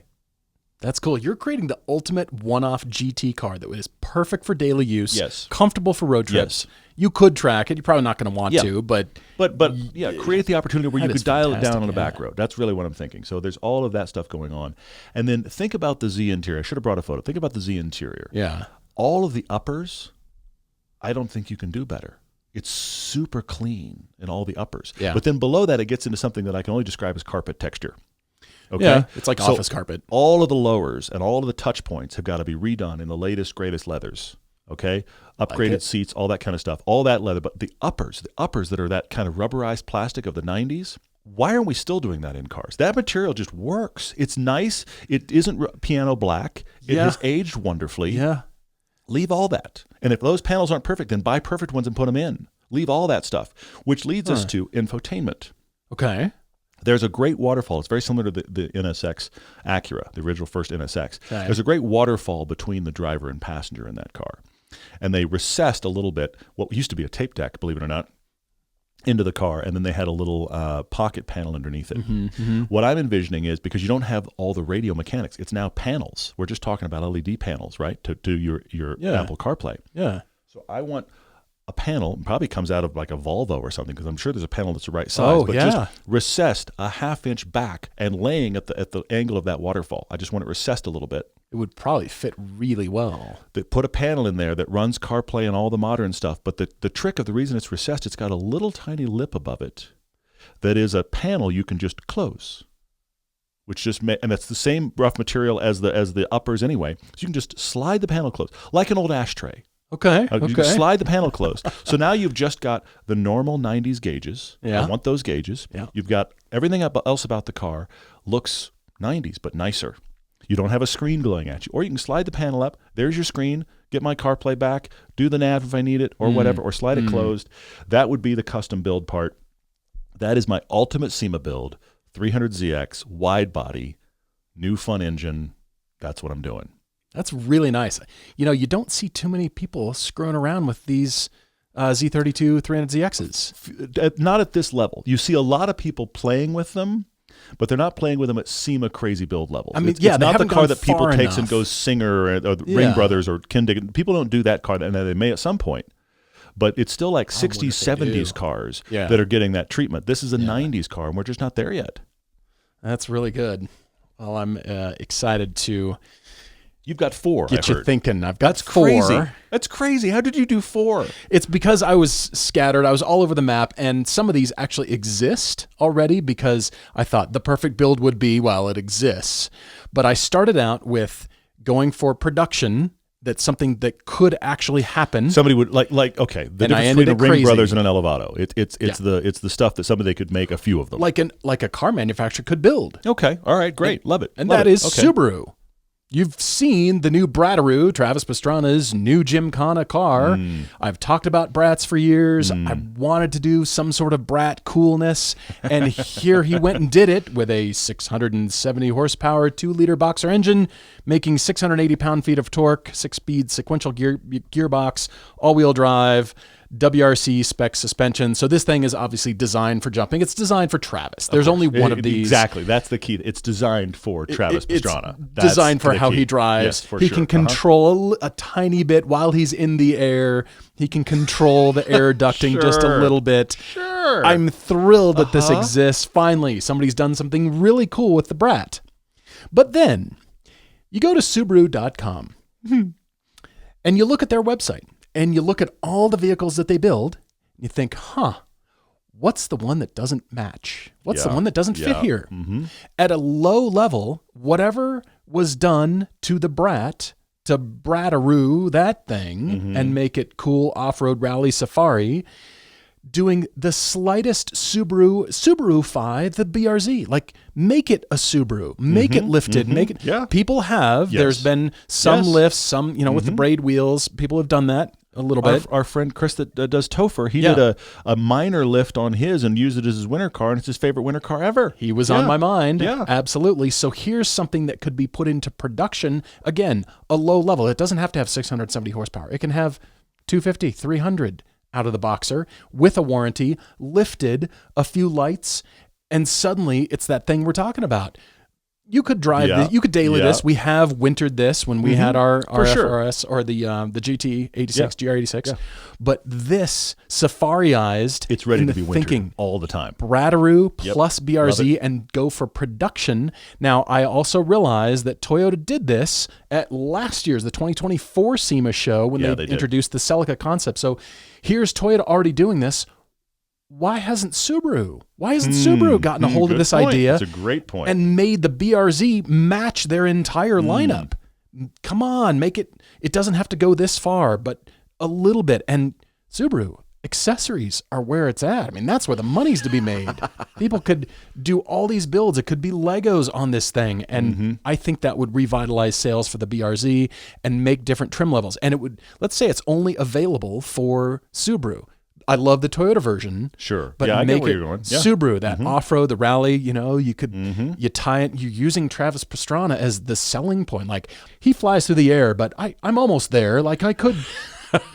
That's cool. You're creating the ultimate one-off GT car that is perfect for daily use, Yes. comfortable for road trips. Yes. You could track it. You're probably not going to want to, but create the opportunity where you could dial it down on a back yeah. road. That's really what I'm thinking. So there's all of that stuff going on. And then think about the Z interior. I should have brought a photo. Think about the Z interior. Yeah. All of the uppers, I don't think you can do better. It's super clean in all the uppers. Yeah. But then below that, it gets into something that I can only describe as carpet texture. Okay? Yeah, it's like office carpet. All of the lowers and all of the touch points have got to be redone in the latest, greatest leathers. Okay? Upgraded seats, all that kind of stuff. All that leather. But the uppers that are that kind of rubberized plastic of the 90s, why aren't we still doing that in cars? That material just works. It's nice. It isn't piano black. It has aged wonderfully. Yeah. Leave all that. And if those panels aren't perfect, then buy perfect ones and put them in. Leave all that stuff, which leads us to infotainment. Okay. There's a great waterfall. It's very similar to the NSX Acura, the original first NSX. Okay. There's a great waterfall between the driver and passenger in that car. And they recessed a little bit, what used to be a tape deck, believe it or not, into the car, and then they had a little pocket panel underneath it. What I'm envisioning is, because you don't have all the radio mechanics, it's now panels. We're just talking about LED panels, right, to do your Apple CarPlay. Yeah. So I want a panel, probably comes out of like a Volvo or something, because I'm sure there's a panel that's the right size, just recessed a half-inch back and laying at the angle of that waterfall. I just want it recessed a little bit. It would probably fit really well. They put a panel in there that runs CarPlay and all the modern stuff, but the trick of the reason it's recessed, it's got a little tiny lip above it that is a panel you can just close, which just and that's the same rough material as the uppers anyway. So you can just slide the panel closed like an old ashtray. Okay. You can slide the panel closed. So now you've just got the normal 90s gauges. Yeah. I want those gauges. Yeah. You've got everything else about the car looks 90s, but nicer. You don't have a screen glowing at you. Or you can slide the panel up. There's your screen. Get my CarPlay back. Do the nav if I need it or whatever, or slide it closed. That would be the custom build part. That is my ultimate SEMA build. 300ZX, wide body, new fun engine. That's what I'm doing. That's really nice. You know, you don't see too many people screwing around with these Z32 300ZXs. Not at this level. You see a lot of people playing with them, but they're not playing with them at SEMA crazy build levels. I mean, it's not the car that people takes enough. And goes Singer or Ring Brothers or Kindig. People don't do that car, and they may at some point. But it's still like 60s, 70s cars that are getting that treatment. This is a 90s car, and we're just not there yet. That's really good. Well, I'm excited to... You've got 4. Get you thinking. I've got 4. Crazy. That's crazy. How did you do 4? It's because I was scattered. I was all over the map, and some of these actually exist already because I thought the perfect build would be, well, it exists. But I started out with going for production that's something that could actually happen. Somebody would like okay, the And I difference ended between a it Ring crazy. Brothers and an Elevado. It's the stuff that somebody could make a few of them. Like a car manufacturer could build. Okay, all right, great, love it. And love that it. is Okay. Subaru. You've seen the new Brataroo, Travis Pastrana's new Gymkhana car. I've talked about Brats for years. I wanted to do some sort of Brat coolness, and here he went and did it with a 670 horsepower 2-liter boxer engine, making 680 pound-feet of torque, 6-speed sequential gearbox, all-wheel drive, WRC spec suspension. So this thing is obviously designed for jumping. It's designed for Travis. There's only one of these. Exactly. That's the key. It's designed for Travis Pastrana. It's designed for how he drives. Yes, for he sure. can control a tiny bit while he's in the air. He can control the air ducting just a little bit. Sure. I'm thrilled that this exists. Finally, somebody's done something really cool with the Brat. But then you go to Subaru.com and you look at their website. And you look at all the vehicles that they build, and you think, what's the one that doesn't match? What's the one that doesn't fit here? At a low level, whatever was done to the Brat, to Brataroo that thing, and make it cool off-road rally safari, doing the slightest Subaru-fy the BRZ. Like, make it a Subaru. Make it lifted. Make it. Yeah. People have. Yes. There's been some Yes. lifts, some, with the braid wheels. People have done that a little bit. Our friend Chris that does Topher, he did a minor lift on his and used it as his winter car, and it's his favorite winter car ever. He was on my mind. Yeah. Absolutely. So here's something that could be put into production. Again, a low level. It doesn't have to have 670 horsepower. It can have 250, 300 out of the boxer with a warranty, lifted, a few lights, and suddenly it's that thing we're talking about. You could drive this, you could daily this. We have wintered this when we had our FRS or the GT86, GR86. But this safariized, It's ready in to the be wintered thinking, all the time. Brataroo plus BRZ and go for production. Now, I also realize that Toyota did this at last year's, the 2024 SEMA show when they introduced the Celica concept. So here's Toyota already doing this. Why hasn't Subaru? Why hasn't Subaru gotten a hold of this idea? That's a great point. And made the BRZ match their entire lineup? Come on, make it. It doesn't have to go this far, but a little bit. And Subaru accessories are where it's at. I mean, that's where the money's to be made. People could do all these builds. It could be Legos on this thing. And I think that would revitalize sales for the BRZ and make different trim levels. And it would, let's say it's only available for Subaru. I love the Toyota version. Sure. But I get make where it you're going. Yeah. Subaru, that off-road, the rally, you could, you tie it, you're using Travis Pastrana as the selling point. Like, he flies through the air, but I'm almost there. Like, I could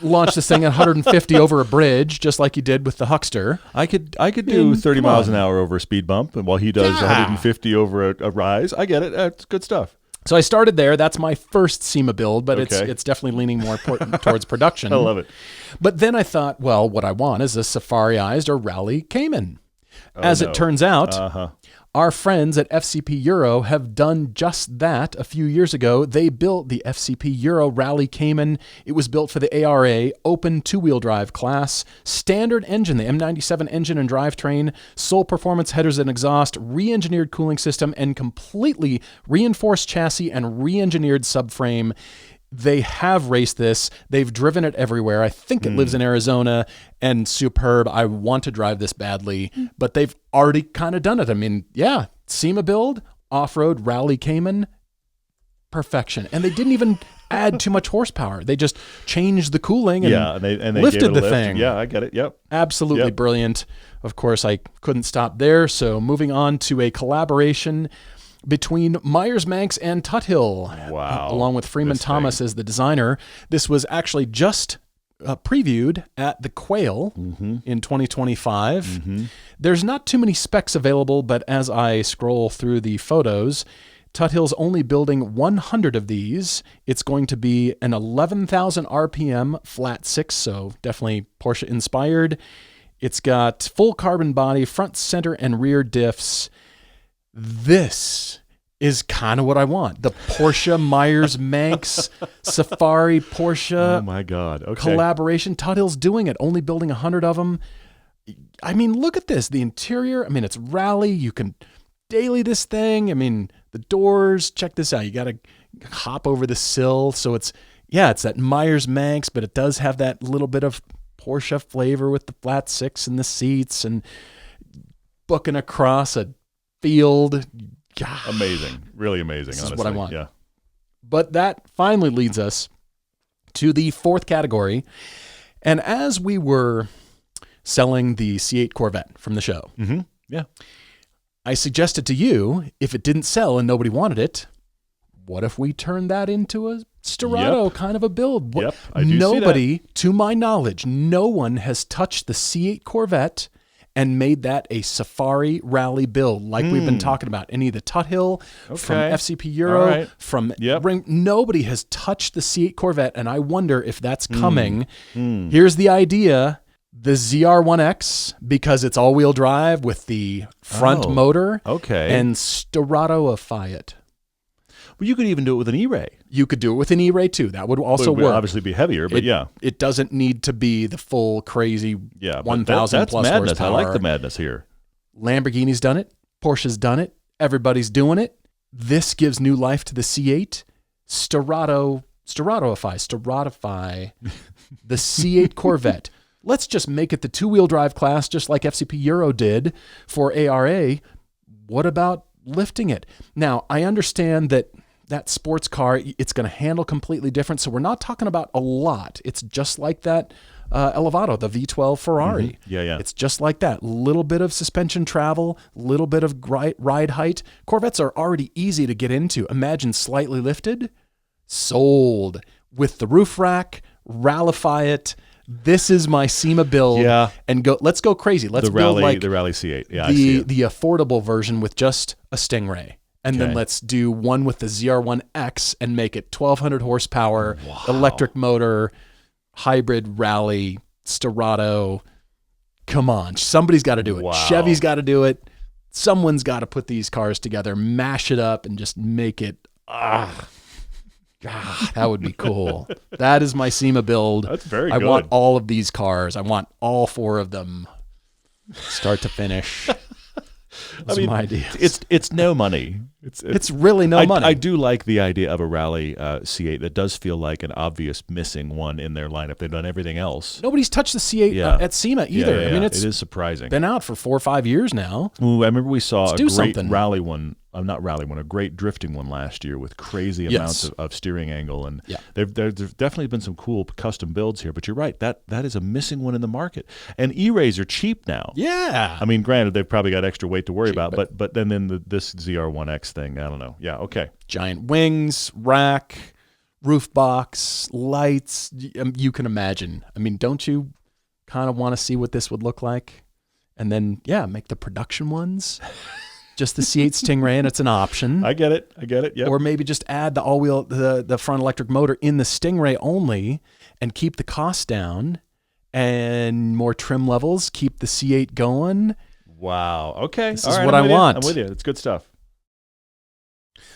launch this thing at 150 over a bridge, just like you did with the Huckster. I could do 30 miles an hour over a speed bump, and while he does 150 over a rise. I get it. That's good stuff. So I started there. That's my first SEMA build, but it's definitely leaning more towards production. I love it. But then I thought, well, what I want is a safariized or rally Cayman. As it turns out, our friends at FCP Euro have done just that a few years ago. They built the FCP Euro Rally Cayman. It was built for the ARA open two-wheel drive class, standard engine, the M97 engine and drivetrain, sole performance headers and exhaust, re-engineered cooling system, and completely reinforced chassis and re-engineered subframe. They have raced this. They've driven it everywhere. I think it lives in Arizona, and superb. I want to drive this badly, but they've already kind of done it. I mean, SEMA build, off-road, rally Cayman, perfection. And they didn't even add too much horsepower. They just changed the cooling and, and they lifted gave it a the lift. thing. Yeah, I get it. Yep. Absolutely brilliant. Of course, I couldn't stop there. So moving on to a collaboration between Myers-Manx and Tuthill, along with Freeman Thomas as the designer. This was actually just previewed at the Quail in 2025. There's not too many specs available, but as I scroll through the photos, Tuthill's only building 100 of these. It's going to be an 11,000 RPM flat six, so definitely Porsche inspired. It's got full carbon body, front, center, and rear diffs. This is kind of what I want. The Porsche Myers-Manx Safari Porsche Oh my God. Okay. collaboration. Tuthill's doing it, only building 100 of them. I mean, look at this. The interior, I mean, it's rally. You can daily this thing. I mean, the doors, check this out. You got to hop over the sill. So it's yeah, it's that Myers Manx, but it does have that little bit of Porsche flavor with the flat six in the seats and booking across a field. God, Amazing. Really amazing, this honestly. is what I want. Yeah. But that finally leads us to the fourth category. And as we were selling the C8 Corvette from the show, Yeah. I suggested to you, if it didn't sell and nobody wanted it, what if we turned that into a Sterrato kind of a build? Yep, I do see Nobody, to my knowledge, no one has touched the C8 Corvette and made that a safari rally build like we've been talking about. Any of the Tuthill from FCP Euro, from Ring. Nobody has touched the C8 Corvette, and I wonder if that's coming. Here's the idea. The ZR1X, because it's all-wheel drive with the front motor, and Sterrato-ify it. Well, you could even do it with an E-Ray. You could do it with an E-Ray too. That would also work. Obviously be heavier, but it doesn't need to be the full crazy 1,000 plus madness. horsepower. I like the madness here. Lamborghini's done it. Porsche's done it. Everybody's doing it. This gives new life to the C8. Sterratify the C8 Corvette. Let's just make it the two-wheel drive class, just like FCP Euro did for ARA. What about lifting it? Now, I understand that sports car, it's going to handle completely different. So we're not talking about a lot. It's just like that Elevato, the V12 Ferrari. Yeah. It's just like that. Little bit of suspension travel, little bit of ride height. Corvettes are already easy to get into. Imagine slightly lifted. Sold. With the roof rack, rallify it. This is my SEMA build. Yeah. And let's go crazy. Let's build the Rally C8. Yeah, the affordable version with just a Stingray. And then let's do one with the ZR1X and make it 1,200 horsepower, electric motor, hybrid rally, Sterrato. Come on. Somebody's got to do it. Wow. Chevy's got to do it. Someone's got to put these cars together, mash it up, and just make it. God, that would be cool. That is my SEMA build. That's very good. I want good. all of these cars. I want all four of them, start to finish. Those are my ideas. It's no money. It's really no money. I do like the idea of a Rally C8 that does feel like an obvious missing one in their lineup. They've done everything else. Nobody's touched the C8 at SEMA either. Yeah. I mean, it is surprising. Been out for 4 or 5 years now. Ooh, I remember we saw a great something. rally one. A great drifting one last year with crazy amounts of steering angle. And there's definitely been some cool custom builds here. But you're right, that is a missing one in the market. And E-Rays are cheap now. Yeah. I mean, granted, they've probably got extra weight to worry about. But then this ZR1X thing, I don't know. Yeah, okay. Giant wings, rack, roof box, lights. You can imagine. I mean, don't you kind of want to see what this would look like? And then, make the production ones. Just the C8 Stingray, and it's an option. I get it. Yep. Or maybe just add the all-wheel, the front electric motor in the Stingray only, and keep the cost down, and more trim levels. Keep the C8 going. Wow. Okay. This is what I want. I'm with you. It's good stuff.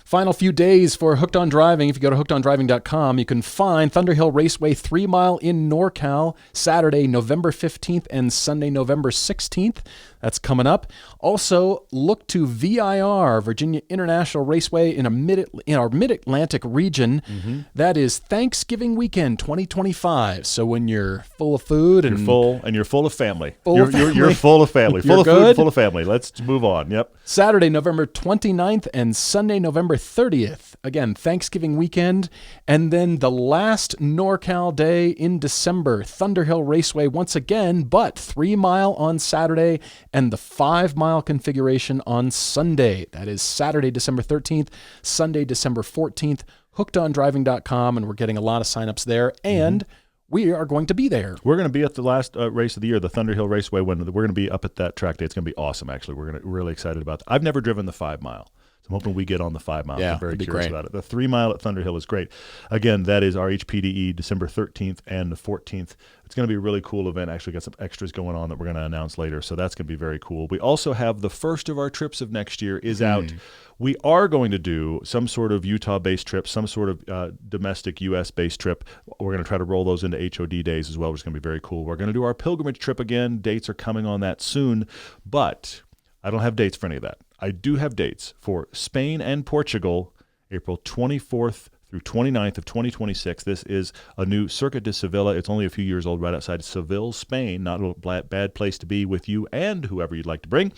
Final few days for Hooked on Driving. If you go to hookedondriving.com, you can find Thunderhill Raceway 3 Mile in NorCal, Saturday, November 15th and Sunday, November 16th. That's coming up. Also, look to VIR, Virginia International Raceway in our Mid-Atlantic region. Mm-hmm. That is Thanksgiving weekend 2025. So when you're full of food and you're full of family. You're full of family. Full of good? Food, full of family. Let's move on. Yep. Saturday, November 29th and Sunday, November 30th. Again, Thanksgiving weekend. And then the last NorCal day in December, Thunderhill Raceway once again, but 3 Mile on Saturday and the 5 Mile configuration on Sunday. That is Saturday, December 13th, Sunday, December 14th, hookedondriving.com, and we're getting a lot of signups there, and we are going to be there. We're going to be at the last race of the year, the Thunderhill Raceway. We're going to be up at that track day. It's going to be awesome, actually. We're really excited about that. I've never driven the 5 Mile. I'm hoping we get on the 5 Mile. I'm very curious about it. The 3 Mile at Thunderhill is great. Again, that is our HPDE December 13th and the 14th. It's going to be a really cool event. Actually got some extras going on that we're going to announce later, so that's going to be very cool. We also have the first of our trips of next year is out. We are going to do some sort of Utah-based trip, some sort of domestic U.S.-based trip. We're going to try to roll those into HOD days as well, which is going to be very cool. We're going to do our pilgrimage trip again. Dates are coming on that soon, but I don't have dates for any of that. I do have dates for Spain and Portugal, April 24th through 29th of 2026. This is a new Circuit de Sevilla. It's only a few years old, right outside Seville, Spain. Not a bad place to be with you and whoever you'd like to bring.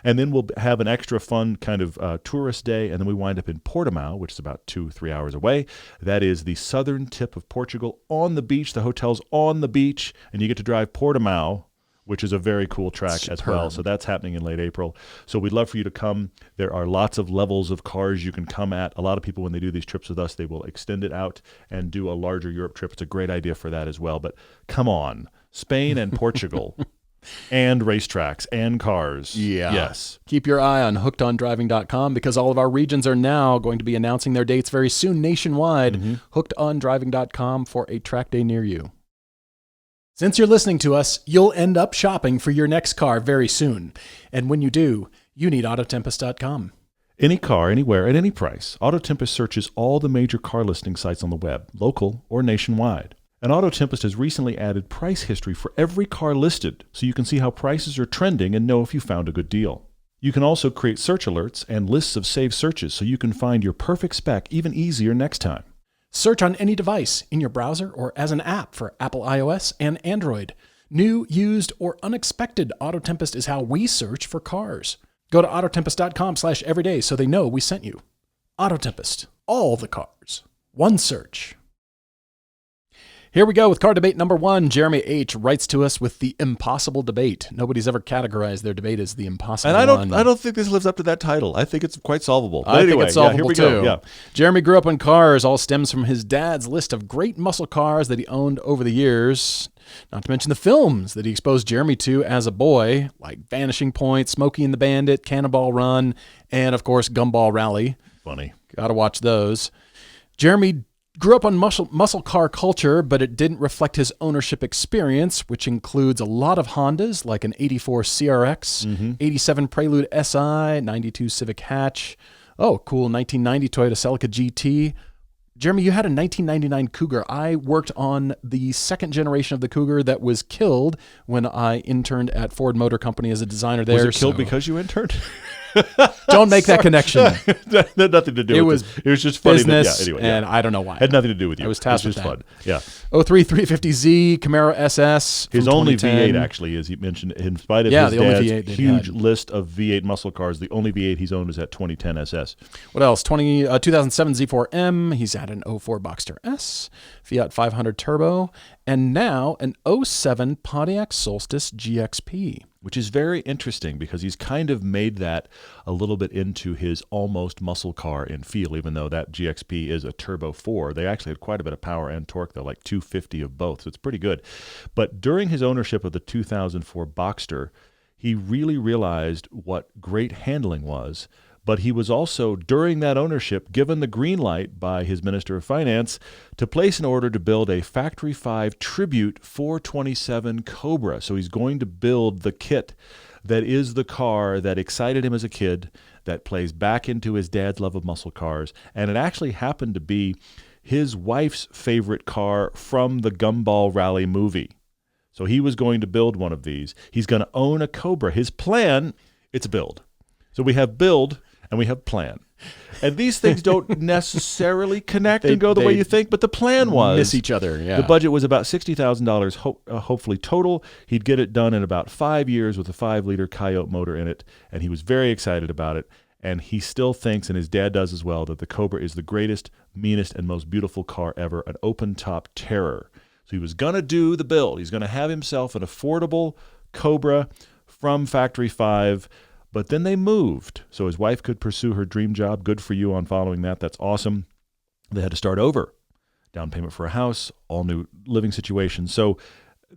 And then we'll have an extra fun kind of tourist day, and then we wind up in Portimao, which is about 2-3 hours away. That is the southern tip of Portugal, on the beach. The hotel's on the beach, and you get to drive Portimao, which is a very cool track as well. So that's happening in late April. So we'd love for you to come. There are lots of levels of cars you can come at. A lot of people, when they do these trips with us, they will extend it out and do a larger Europe trip. It's a great idea for that as well. But come on, Spain and Portugal and racetracks and cars. Yeah. Yes. Keep your eye on hookedondriving.com because all of our regions are now going to be announcing their dates very soon nationwide. Hookedondriving.com for a track day near you. Since you're listening to us, you'll end up shopping for your next car very soon. And when you do, you need Autotempest.com. Any car, anywhere, at any price, Autotempest searches all the major car listing sites on the web, local or nationwide. And Autotempest has recently added price history for every car listed, so you can see how prices are trending and know if you found a good deal. You can also create search alerts and lists of saved searches so you can find your perfect spec even easier next time. Search on any device, in your browser, or as an app for Apple iOS and Android. New, used, or unexpected, Autotempest is how we search for cars. Go to Autotempest.com/everyday so they know we sent you. Autotempest. All the cars. One search. Here we go with car debate number 1. Jeremy H. writes to us with the impossible debate. Nobody's ever categorized their debate as the impossible one. I don't think this lives up to that title. I think it's quite solvable. But I anyway, think it's solvable here we too. go. Yeah. Jeremy grew up in cars. All stems from his dad's list of great muscle cars that he owned over the years. Not to mention the films that he exposed Jeremy to as a boy, like Vanishing Point, Smokey and the Bandit, Cannonball Run, and of course Gumball Rally. Funny. Gotta watch those. Jeremy grew up on muscle car culture, but it didn't reflect his ownership experience, which includes a lot of Hondas, like an 84 CRX, 87 Prelude SI, 92 Civic Hatch. Oh, cool, 1990 Toyota Celica GT. Jeremy, you had a 1999 Cougar. I worked on the second generation of the Cougar that was killed when I interned at Ford Motor Company as a designer there. Was it killed because you interned? Don't make that connection. That had nothing to do with it. It was just funny. Business, and I don't know why. Had nothing to do with you. I was tasked with with fun. Yeah. 03 350Z, Camaro SS. His only V8, actually, as he mentioned, in spite of his dad's huge list of V8 muscle cars, the only V8 he's owned is that 2010 SS. What else? 2007 Z4M. He's had an 04 Boxster S, Fiat 500 Turbo, and now an 07 Pontiac Solstice GXP. Which is very interesting because he's kind of made that a little bit into his almost muscle car in feel, even though that GXP is a Turbo 4. They actually had quite a bit of power and torque, though, like 250 of both, so it's pretty good. But during his ownership of the 2004 Boxster, he really realized what great handling was. But he was also, during that ownership, given the green light by his Minister of Finance to place an order to build a Factory 5 Tribute 427 Cobra. So he's going to build the kit that is the car that excited him as a kid, that plays back into his dad's love of muscle cars. And it actually happened to be his wife's favorite car from the Gumball Rally movie. So he was going to build one of these. He's going to own a Cobra. His plan, it's a build. So we have build and we have plan. And these things don't necessarily connect and go the way you think, but the plan was miss each other. Yeah. The budget was about $60,000, hopefully total. He'd get it done in about 5 years with a 5-liter Coyote motor in it, and he was very excited about it. And he still thinks, and his dad does as well, that the Cobra is the greatest, meanest, and most beautiful car ever, an open-top terror. So he was going to do the build. He's going to have himself an affordable Cobra from Factory 5. But then they moved, so his wife could pursue her dream job. Good for you on following that. That's awesome. They had to start over. Down payment for a house, all new living situation. So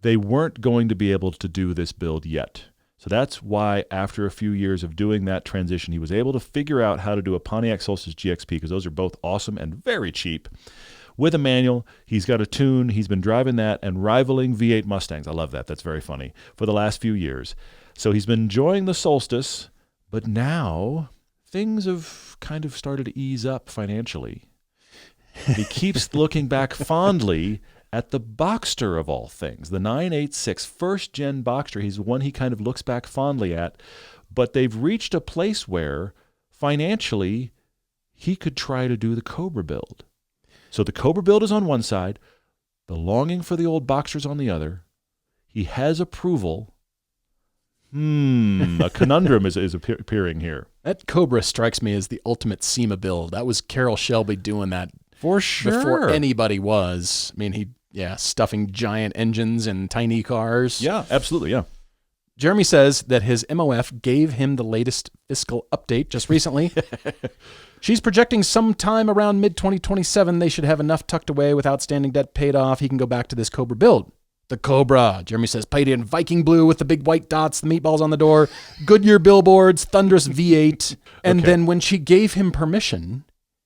they weren't going to be able to do this build yet. So that's why after a few years of doing that transition, he was able to figure out how to do a Pontiac Solstice GXP, because those are both awesome and very cheap. With a manual, he's got a tune. He's been driving that and rivaling V8 Mustangs. I love that. That's very funny. For the last few years. So he's been enjoying the Solstice, but now things have kind of started to ease up financially. He keeps looking back fondly at the Boxster of all things, the 986 first-gen Boxster. He's the one he kind of looks back fondly at, but they've reached a place where financially he could try to do the Cobra build. So the Cobra build is on one side, the longing for the old Boxster's on the other. He has approval. A conundrum is appearing here. That Cobra strikes me as the ultimate SEMA build. That was Carroll Shelby doing that For sure. before anybody was. I mean, stuffing giant engines in tiny cars. Yeah, absolutely, yeah. Jeremy says that his MOF gave him the latest fiscal update just recently. She's projecting sometime around mid-2027 they should have enough tucked away with outstanding debt paid off. He can go back to this Cobra build. The Cobra, Jeremy says, painted in Viking blue with the big white dots, the meatballs on the door, Goodyear billboards, thunderous V8. And then when she gave him permission,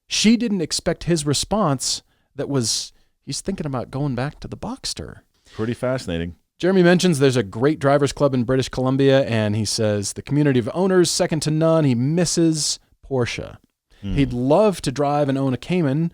she didn't expect his response that was, he's thinking about going back to the Boxster. Pretty fascinating. Jeremy mentions there's a great drivers club in British Columbia, and he says the community of owners, second to none. He misses Porsche. He'd love to drive and own a Cayman.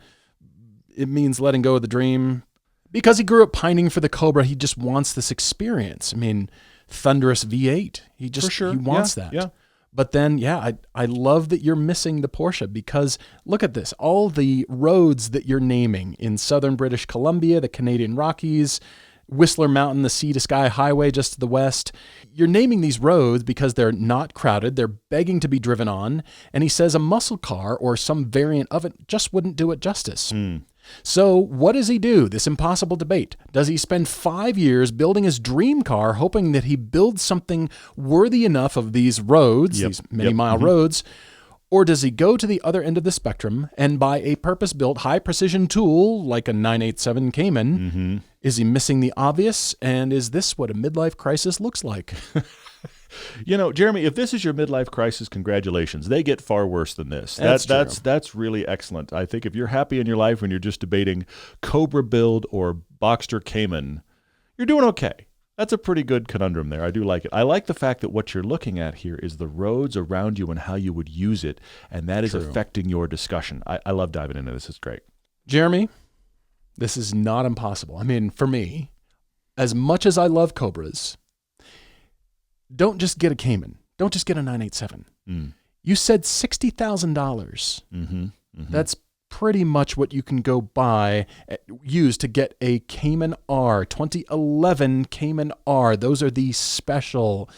It means letting go of the dream. Because he grew up pining for the Cobra, he just wants this experience. I mean, thunderous V8. He wants that. Yeah. But then, I love that you're missing the Porsche because look at this. All the roads that you're naming in southern British Columbia, the Canadian Rockies, Whistler Mountain, the Sea to Sky Highway just to the west. You're naming these roads because they're not crowded. They're begging to be driven on. And he says a muscle car or some variant of it just wouldn't do it justice. So what does he do? This impossible debate. Does he spend 5 years building his dream car, hoping that he builds something worthy enough of these roads, these many-mile roads, or does he go to the other end of the spectrum and buy a purpose-built, high-precision tool like a 987 Cayman? Is he missing the obvious? And is this what a midlife crisis looks like? You know, Jeremy, if this is your midlife crisis, congratulations. They get far worse than this. That's really excellent. I think if you're happy in your life when you're just debating Cobra build or Boxster Cayman, you're doing okay. That's a pretty good conundrum there. I do like it. I like the fact that what you're looking at here is the roads around you and how you would use it, and that is affecting your discussion. I love diving into this. It's great. Jeremy, this is not impossible. I mean, for me, as much as I love Cobras, don't just get a Cayman. Don't just get a 987. You said $60,000. That's pretty much what you can go use to get a Cayman R, 2011 Cayman R. Those are the special,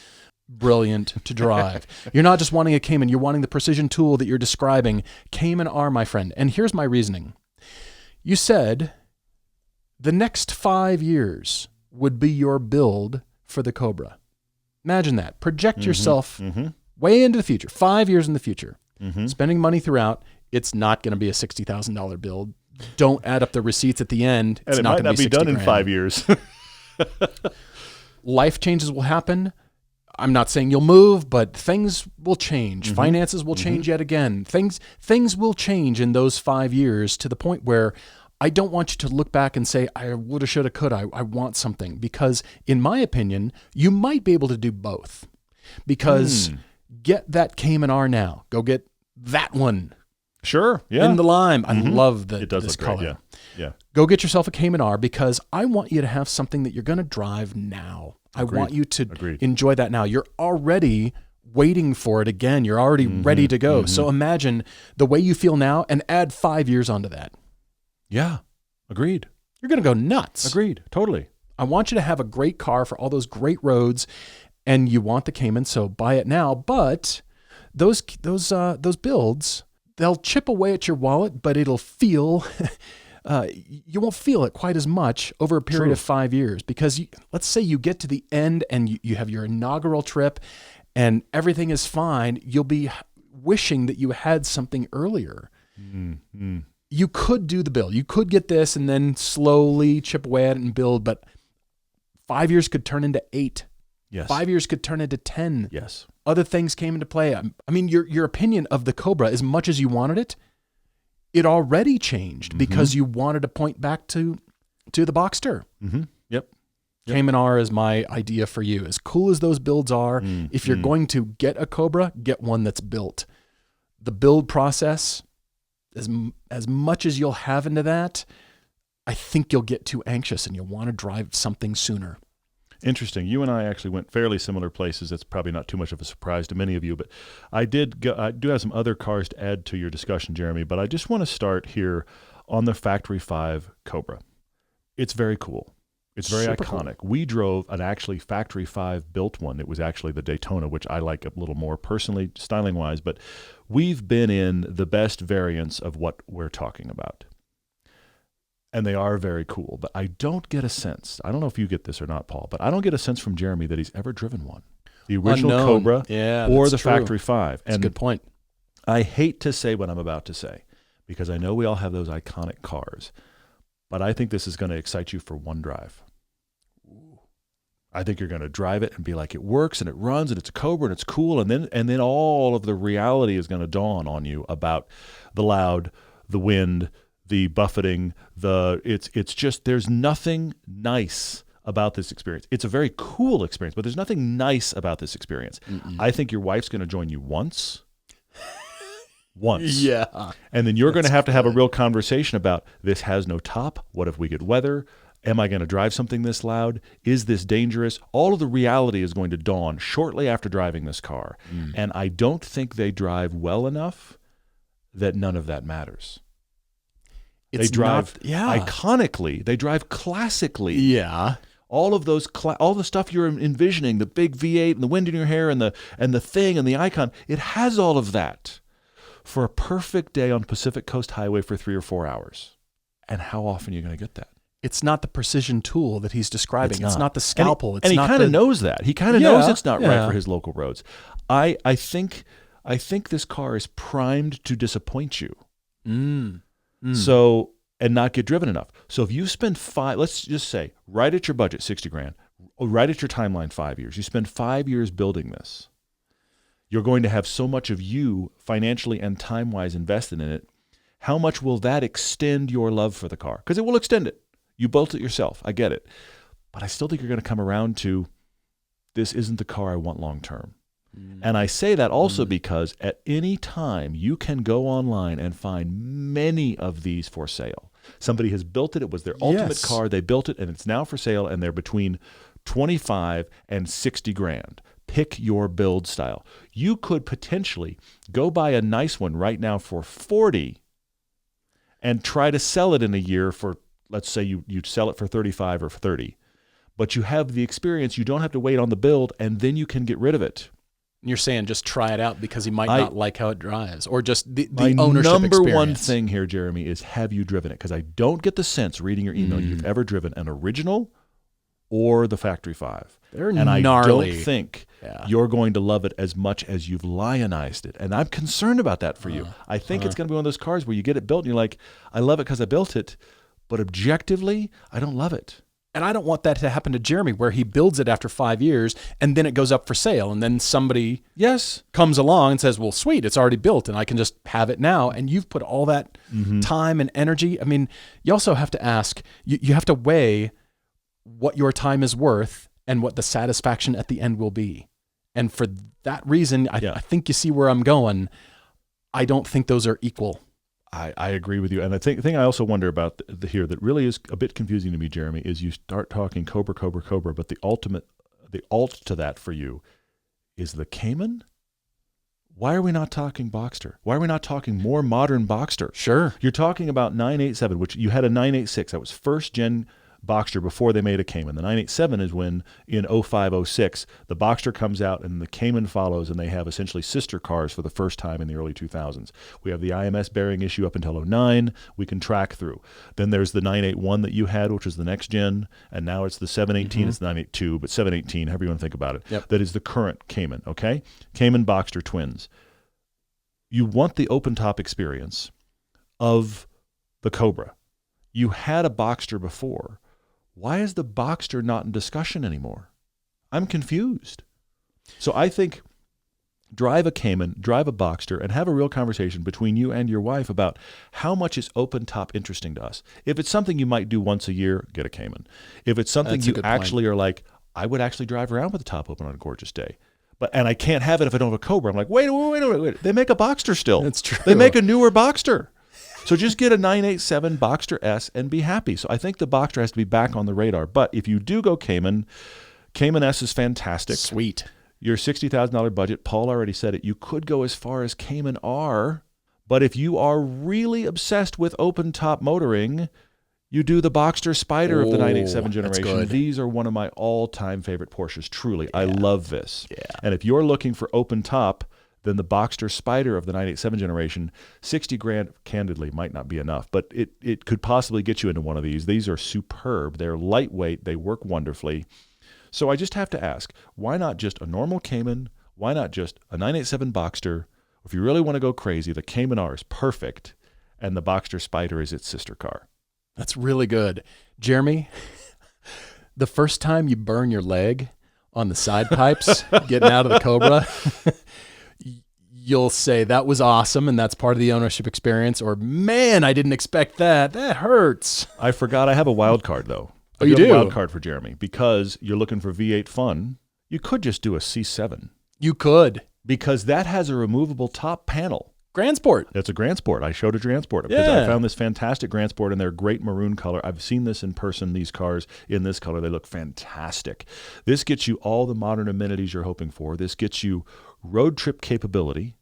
brilliant to drive. You're not just wanting a Cayman. You're wanting the precision tool that you're describing. Cayman R, my friend. And here's my reasoning. You said the next 5 years would be your build for the Cobra. Imagine that. Project yourself way into the future, 5 years in the future, spending money throughout. It's not going to be a $60,000 build. Don't add up the receipts at the end. It's and it might not be done in 5 years. Life changes will happen. I'm not saying you'll move, but things will change. Finances will change yet again. Things will change in those 5 years to the point where I don't want you to look back and say, I woulda, shoulda, coulda, I want something. Because in my opinion, you might be able to do both. Because get that Cayman R now. Go get that one. Sure, yeah. In the lime. I love this color. Great, yeah. Go get yourself a Cayman R because I want you to have something that you're going to drive now. I want you to enjoy that now. You're already waiting for it again. You're already ready to go. So imagine the way you feel now and add 5 years onto that. Yeah, agreed. You're going to go nuts. Agreed, totally. I want you to have a great car for all those great roads, and you want the Cayman, so buy it now. But those builds, they'll chip away at your wallet, but it'll feel you won't feel it quite as much over a period of 5 years. Because let's say you get to the end and you have your inaugural trip, and everything is fine. You'll be wishing that you had something earlier. You could do the build. You could get this and then slowly chip away at it and build, but 5 years could turn into 8. Yes. 5 years could turn into 10. Yes. Other things came into play. I mean, your opinion of the Cobra, as much as you wanted it, it already changed because you wanted to point back to the Boxster. Yep. Cayman R is my idea for you. As cool as those builds are, if you're going to get a Cobra, get one that's built. The build process, as much as you'll have into that, I think you'll get too anxious and you'll want to drive something sooner. Interesting. You and I actually went fairly similar places. It's probably not too much of a surprise to many of you, but I do have some other cars to add to your discussion, Jeremy, but I just want to start here on the Factory 5 Cobra. It's very cool. It's very Super iconic. Cool. We drove an actually Factory 5 built one. It was actually the Daytona, which I like a little more personally, styling-wise, but we've been in the best variants of what we're talking about. And they are very cool, but I don't get a sense. I don't know if you get this or not, Paul, but I don't get a sense from Jeremy that he's ever driven one. The original Unknown. Cobra or the true. Factory 5. That's a good point. I hate to say what I'm about to say because I know we all have those iconic cars, but I think this is going to excite you for one drive. I think you're going to drive it and be like, it works and it runs and it's a Cobra and it's cool, and then all of the reality is going to dawn on you about the loud, the wind, the buffeting, it's just there's nothing nice about this experience. It's a very cool experience, but there's nothing nice about this experience. Mm-mm. I think your wife's going to join you once. Yeah. And then you're going to have a real conversation about this has no top. What if we get weather? Am I going to drive something this loud? Is this dangerous? All of the reality is going to dawn shortly after driving this car. And I don't think they drive well enough that none of that matters. They drive iconically. They drive classically. Yeah. All of those, all the stuff you're envisioning, the big V8 and the wind in your hair and the thing and the icon, it has all of that for a perfect day on Pacific Coast Highway for 3 or 4 hours. And how often are you going to get that? It's not the precision tool that he's describing. It's not the scalpel. And he kind of knows that. He kind of knows it's not right for his local roads. I think this car is primed to disappoint you. So, and not get driven enough. So if you spend let's just say, right at your budget, $60,000, right at your timeline, 5 years, you spend 5 years building this, you're going to have so much of you financially and time-wise invested in it. How much will that extend your love for the car? Because it will extend it. You built it yourself. I get it. But I still think you're going to come around to, this isn't the car I want long-term. And I say that also because at any time you can go online and find many of these for sale. Somebody has built it. It was their ultimate car. They built it, and it's now for sale, and they're between $25,000 and $60,000. Pick your build style. You could potentially go buy a nice one right now for $40,000 and try to sell it in a year for, let's say you'd sell it for $35,000 or $30,000. But you have the experience. You don't have to wait on the build, and then you can get rid of it. You're saying just try it out because he might not like how it drives, or just the ownership experience. My number one thing here, Jeremy, is have you driven it? Because I don't get the sense reading your email you've ever driven an original or the Factory 5. They're gnarly. I don't think Yeah. you're going to love it as much as you've lionized it. And I'm concerned about that for you. I think it's going to be one of those cars where you get it built and you're like, I love it because I built it, but objectively, I don't love it. And I don't want that to happen to Jeremy, where he builds it after 5 years and then it goes up for sale. And then somebody comes along and says, well, sweet, it's already built and I can just have it now. And you've put all that time and energy. I mean, you also have to ask, you have to weigh what your time is worth and what the satisfaction at the end will be. And for that reason, I think you see where I'm going. I don't think those are equal. I agree with you. And the thing I also wonder about here that really is a bit confusing to me, Jeremy, is you start talking Cobra, but the alt to that for you is the Cayman. Why are we not talking Boxster? Why are we not talking more modern Boxster? Sure. You're talking about 987, which you had a 986. That was first gen Boxster before they made a Cayman. The 987 is when in 05, 06, the Boxster comes out and the Cayman follows, and they have essentially sister cars for the first time in the early 2000s. We have the IMS bearing issue up until 09. We can track through. Then there's the 981 that you had, which was the next gen, and now it's the 718. It's the 982, but 718, however you want to think about it. Yep. That is the current Cayman, okay? Cayman Boxster twins. You want the open top experience of the Cobra. You had a Boxster before. Why is the Boxster not in discussion anymore? I'm confused. So I think drive a Cayman, drive a Boxster, and have a real conversation between you and your wife about how much is open top interesting to us. If it's something you might do once a year, get a Cayman. If it's something you actually are like, I would actually drive around with the top open on a gorgeous day. And I can't have it if I don't have a Cobra. I'm like, wait. They make a Boxster still. That's true. They make a newer Boxster. So just get a 987 Boxster S and be happy. So I think the Boxster has to be back on the radar. But if you do go Cayman, Cayman S is fantastic. Sweet. Your $60,000 budget, Paul already said it, you could go as far as Cayman R, But if you are really obsessed with open-top motoring, you do the Boxster Spyder of the 987 generation. These are one of my all-time favorite Porsches, truly. I love this. Yeah. And if you're looking for open-top, then the Boxster Spyder of the 987 generation, 60 grand, candidly, might not be enough, but it could possibly get you into one of these. These are superb. They're lightweight. They work wonderfully. So I just have to ask, why not just a normal Cayman? Why not just a 987 Boxster? If you really want to go crazy, the Cayman R is perfect, and the Boxster Spyder is its sister car. That's really good. Jeremy, the first time you burn your leg on the side pipes getting out of the Cobra, you'll say that was awesome and that's part of the ownership experience, or man, I didn't expect that. That hurts. I forgot I have a wild card, though. Oh, you do? Have a wild card for Jeremy. Because you're looking for V8 fun, you could just do a C7. You could. Because that has a removable top panel. Grand Sport. It's a Grand Sport. I showed a Grand Sport because I found this fantastic Grand Sport in their great maroon color. I've seen this in person, these cars in this color. They look fantastic. This gets you all the modern amenities you're hoping for. This gets you road trip capability.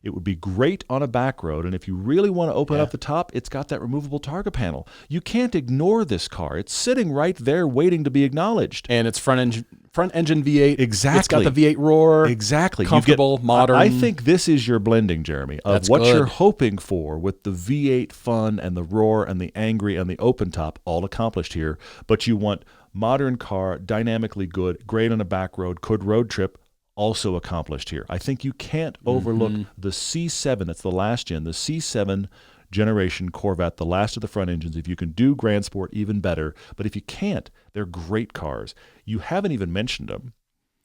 It would be great on a back road, and if you really want to open up the top, it's got that removable targa panel. You can't ignore this car. It's sitting right there waiting to be acknowledged. And it's front engine V8. Exactly. It's got the V8 roar. Exactly. Comfortable, modern. I think this is your blending, Jeremy, of That's what good. you're hoping for with the V8 fun and the roar and the angry and the open top, all accomplished here. But you want modern car, dynamically good, great on a back road, could road trip, also accomplished here. I think you can't overlook the C7. That's the last gen, the C7 generation Corvette, the last of the front engines. If you can do Grand Sport, even better. But if you can't, they're great cars. You haven't even mentioned them.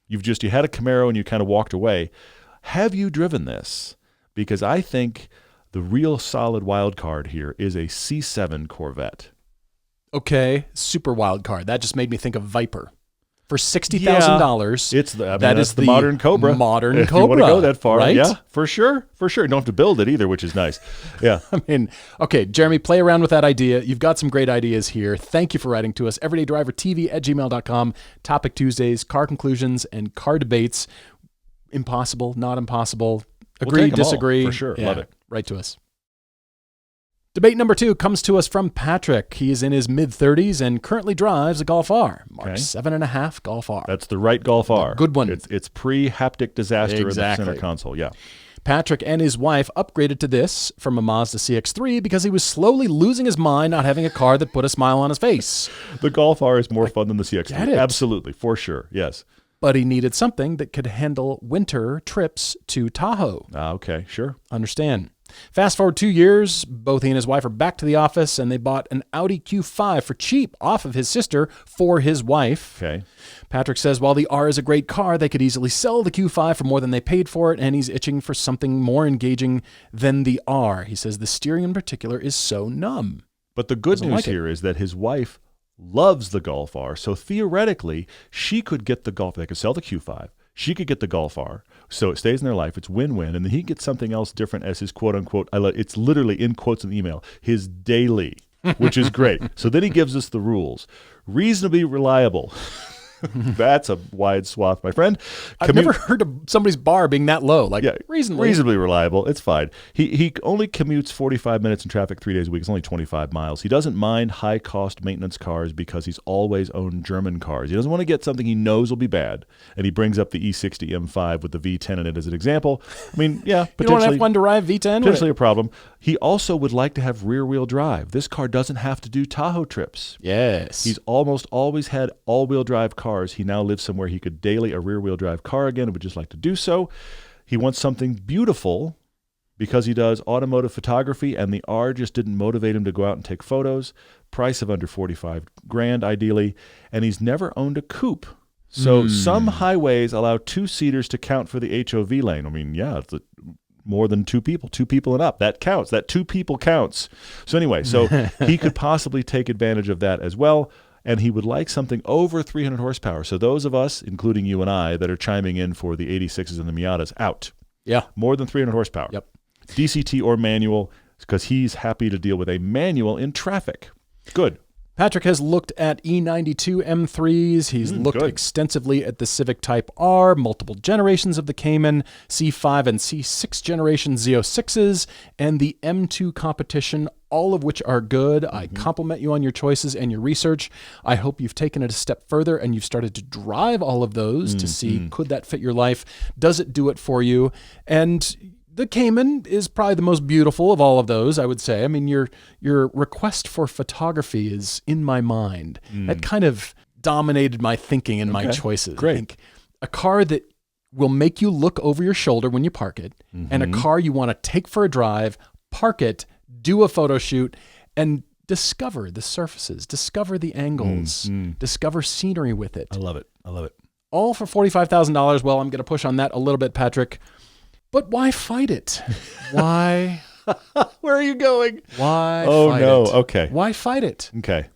You had a Camaro and you kind of walked away. Have you driven this? Because I think the real solid wild card here is a C7 Corvette. Okay, super wild card. That just made me think of Viper. For $60,000, it's that's the modern Cobra. Modern if Cobra. You want to go that far, right? Yeah, for sure. You don't have to build it either, which is nice. Yeah. I mean, okay, Jeremy, play around with that idea. You've got some great ideas here. Thank you for writing to us. everydaydrivertv@gmail.com. Topic Tuesdays, car conclusions, and car debates. Impossible, not impossible. Agree, disagree. For sure. Love it. Write to us. Debate number 2 comes to us from Patrick. He is in his mid-30s and currently drives a Golf R. Mark 7.5 Golf R. That's the right Golf R. Good one. It's pre-haptic disaster in the center console. Yeah. Patrick and his wife upgraded to this from a Mazda CX-3 because he was slowly losing his mind not having a car that put a smile on his face. The Golf R is more fun than the CX-3. Get it. Absolutely, for sure. Yes. But he needed something that could handle winter trips to Tahoe. Okay, sure. Understand. Fast forward 2 years, both he and his wife are back to the office, and they bought an Audi Q5 for cheap off of his sister for his wife. Okay. Patrick says while the R is a great car, they could easily sell the Q5 for more than they paid for it, and he's itching for something more engaging than the R. He says the steering in particular is so numb. But the good news here is that his wife loves the Golf R, so theoretically, she could get the Golf. They could sell the Q5. She could get the Golf R, so it stays in their life. It's win-win, and then he gets something else different as his quote-unquote, it's literally in quotes in the email, his daily, which is great. So then he gives us the rules. Reasonably reliable. That's a wide swath, my friend. I've never heard of somebody's bar being that low. Reasonably reliable. It's fine. He only commutes 45 minutes in traffic 3 days a week. It's only 25 miles. He doesn't mind high-cost maintenance cars because he's always owned German cars. He doesn't want to get something he knows will be bad, and he brings up the E60 M5 with the V10 in it as an example. I mean, yeah, potentially. You don't have F1 to V10? Potentially a problem. He also would like to have rear-wheel drive. This car doesn't have to do Tahoe trips. Yes. He's almost always had all-wheel drive cars. He now lives somewhere he could daily a rear-wheel drive car again and would just like to do so. He wants something beautiful because he does automotive photography, and the R just didn't motivate him to go out and take photos. Price of under 45 grand, ideally. And he's never owned a coupe. So some highways allow two-seaters to count for the HOV lane. I mean, yeah, it's more than two people and up. That counts. That two people counts. So anyway, he could possibly take advantage of that as well. And he would like something over 300 horsepower. So those of us, including you and I, that are chiming in for the 86s and the Miatas, out. Yeah. More than 300 horsepower. Yep. DCT or manual, because he's happy to deal with a manual in traffic. Good. Patrick has looked at E92 M3s. He's looked extensively at the Civic Type R, multiple generations of the Cayman, C5 and C6 generation Z06s, and the M2 competition, all of which are good. I compliment you on your choices and your research. I hope you've taken it a step further and you've started to drive all of those to see, could that fit your life? Does it do it for you? And the Cayman is probably the most beautiful of all of those, I would say. I mean, your request for photography is in my mind. That kind of dominated my thinking and my choices. Great. I think a car that will make you look over your shoulder when you park it, and a car you want to take for a drive, park it, do a photo shoot, and discover the surfaces, discover the angles, discover scenery with it. I love it. I love it. All for $45,000. Well, I'm going to push on that a little bit, Patrick. But why fight it? Why? Where are you going? Why fight it? Okay. Why fight it? Okay.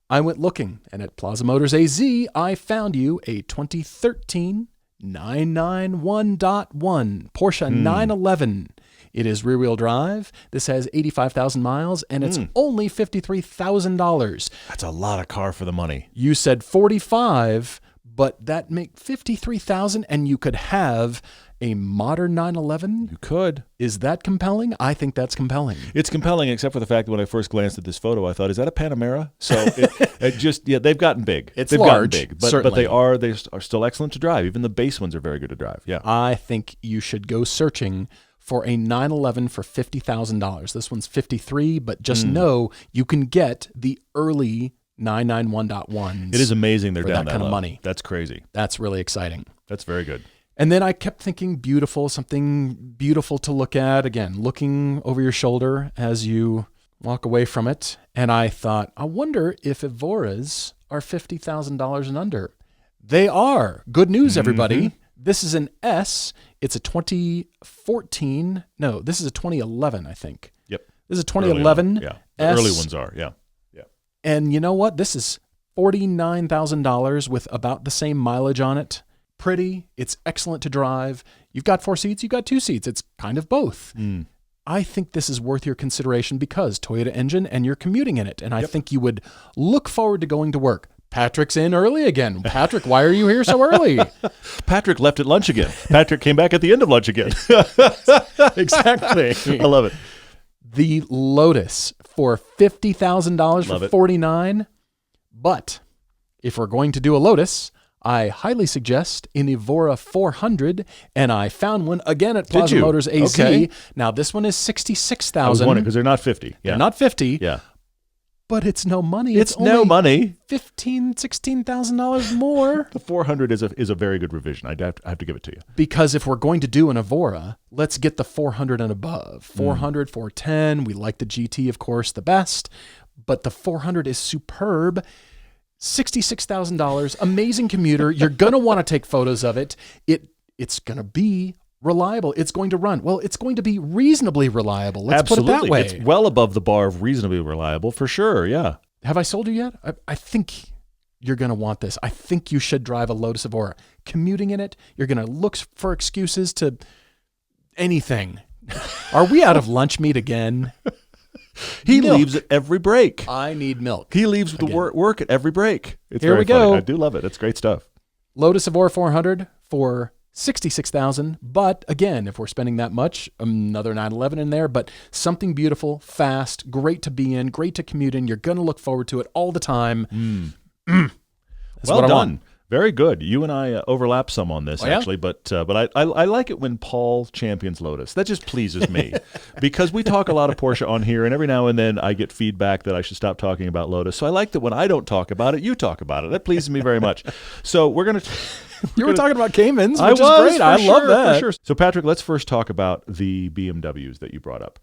I went looking, and at Plaza Motors AZ, I found you a 2013 991.1 Porsche 911. It is rear-wheel drive. This has 85,000 miles, and it's only $53,000. That's a lot of car for the money. You said 45, but that make 53,000, and you could have a modern 911. You could. Is that compelling? I think that's compelling. It's compelling, except for the fact that when I first glanced at this photo, I thought, is that a Panamera? So they've gotten big. It's they've large, gotten big, but certainly. they are still excellent to drive. Even the base ones are very good to drive. Yeah. I think you should go searching for a 911 for $50,000. This one's 53, but just know you can get the early 991.1s. It is amazing they're for down that kind of money. That's crazy. That's really exciting. That's very good. And then I kept thinking beautiful, something beautiful to look at. Again, looking over your shoulder as you walk away from it. And I thought, I wonder if Evoras are $50,000 and under. They are. Good news, everybody. This is an S. It's a 2014. No, this is a 2011, I think. Yep. This is a 2011. Yeah. The S. early ones are. Yeah. Yeah. And you know what? This is $49,000 with about the same mileage on it. Pretty. It's excellent to drive. You've got 4 seats. You've got 2 seats. It's kind of both. I think this is worth your consideration because Toyota engine and you're commuting in it. And I think you would look forward to going to work. Patrick's in early again. Patrick, why are you here so early? Patrick left at lunch again. Patrick came back at the end of lunch again. Exactly. I love it. The Lotus for $50,000 for $49,000. But if we're going to do a Lotus, I highly suggest an Evora 400, and I found one again at Plaza Motors AZ. Okay. Now, this one is $66,000. I was wondering because they're not 50. Yeah. They're not 50. Yeah. But it's no money. It's no money. $15,000, $16,000 more. The 400 is a very good revision. I have to give it to you. Because if we're going to do an Evora, let's get the 400 and above. 400, 410. We like the GT, of course, the best. But the 400 is superb. $66,000, amazing commuter. You're going to want to take photos of it. It's going to be reliable. It's going to run. Well, it's going to be reasonably reliable. Let's put it that way. It's well above the bar of reasonably reliable for sure. Yeah. Have I sold you yet? I think you're going to want this. I think you should drive a Lotus Evora. Commuting in it, you're going to look for excuses to anything. Are we out of lunch meat again? He leaves at every break. I need milk. He leaves the work at every break. It's Here very we go. funny. I do love it. It's great stuff. Lotus Evora 400 for $66,000. But again, if we're spending that much, another 911 in there. But something beautiful, fast, great to be in, great to commute in. You're going to look forward to it all the time. That's well what I done. want. Very good. You and I overlap some on this, actually, but I like it when Paul champions Lotus. That just pleases me because we talk a lot of Porsche on here, and every now and then I get feedback that I should stop talking about Lotus. So I like that when I don't talk about it, you talk about it. That pleases me very much. So we're going to... You were talking about Caymans, which is great. I love that. For sure. So, Patrick, let's first talk about the BMWs that you brought up.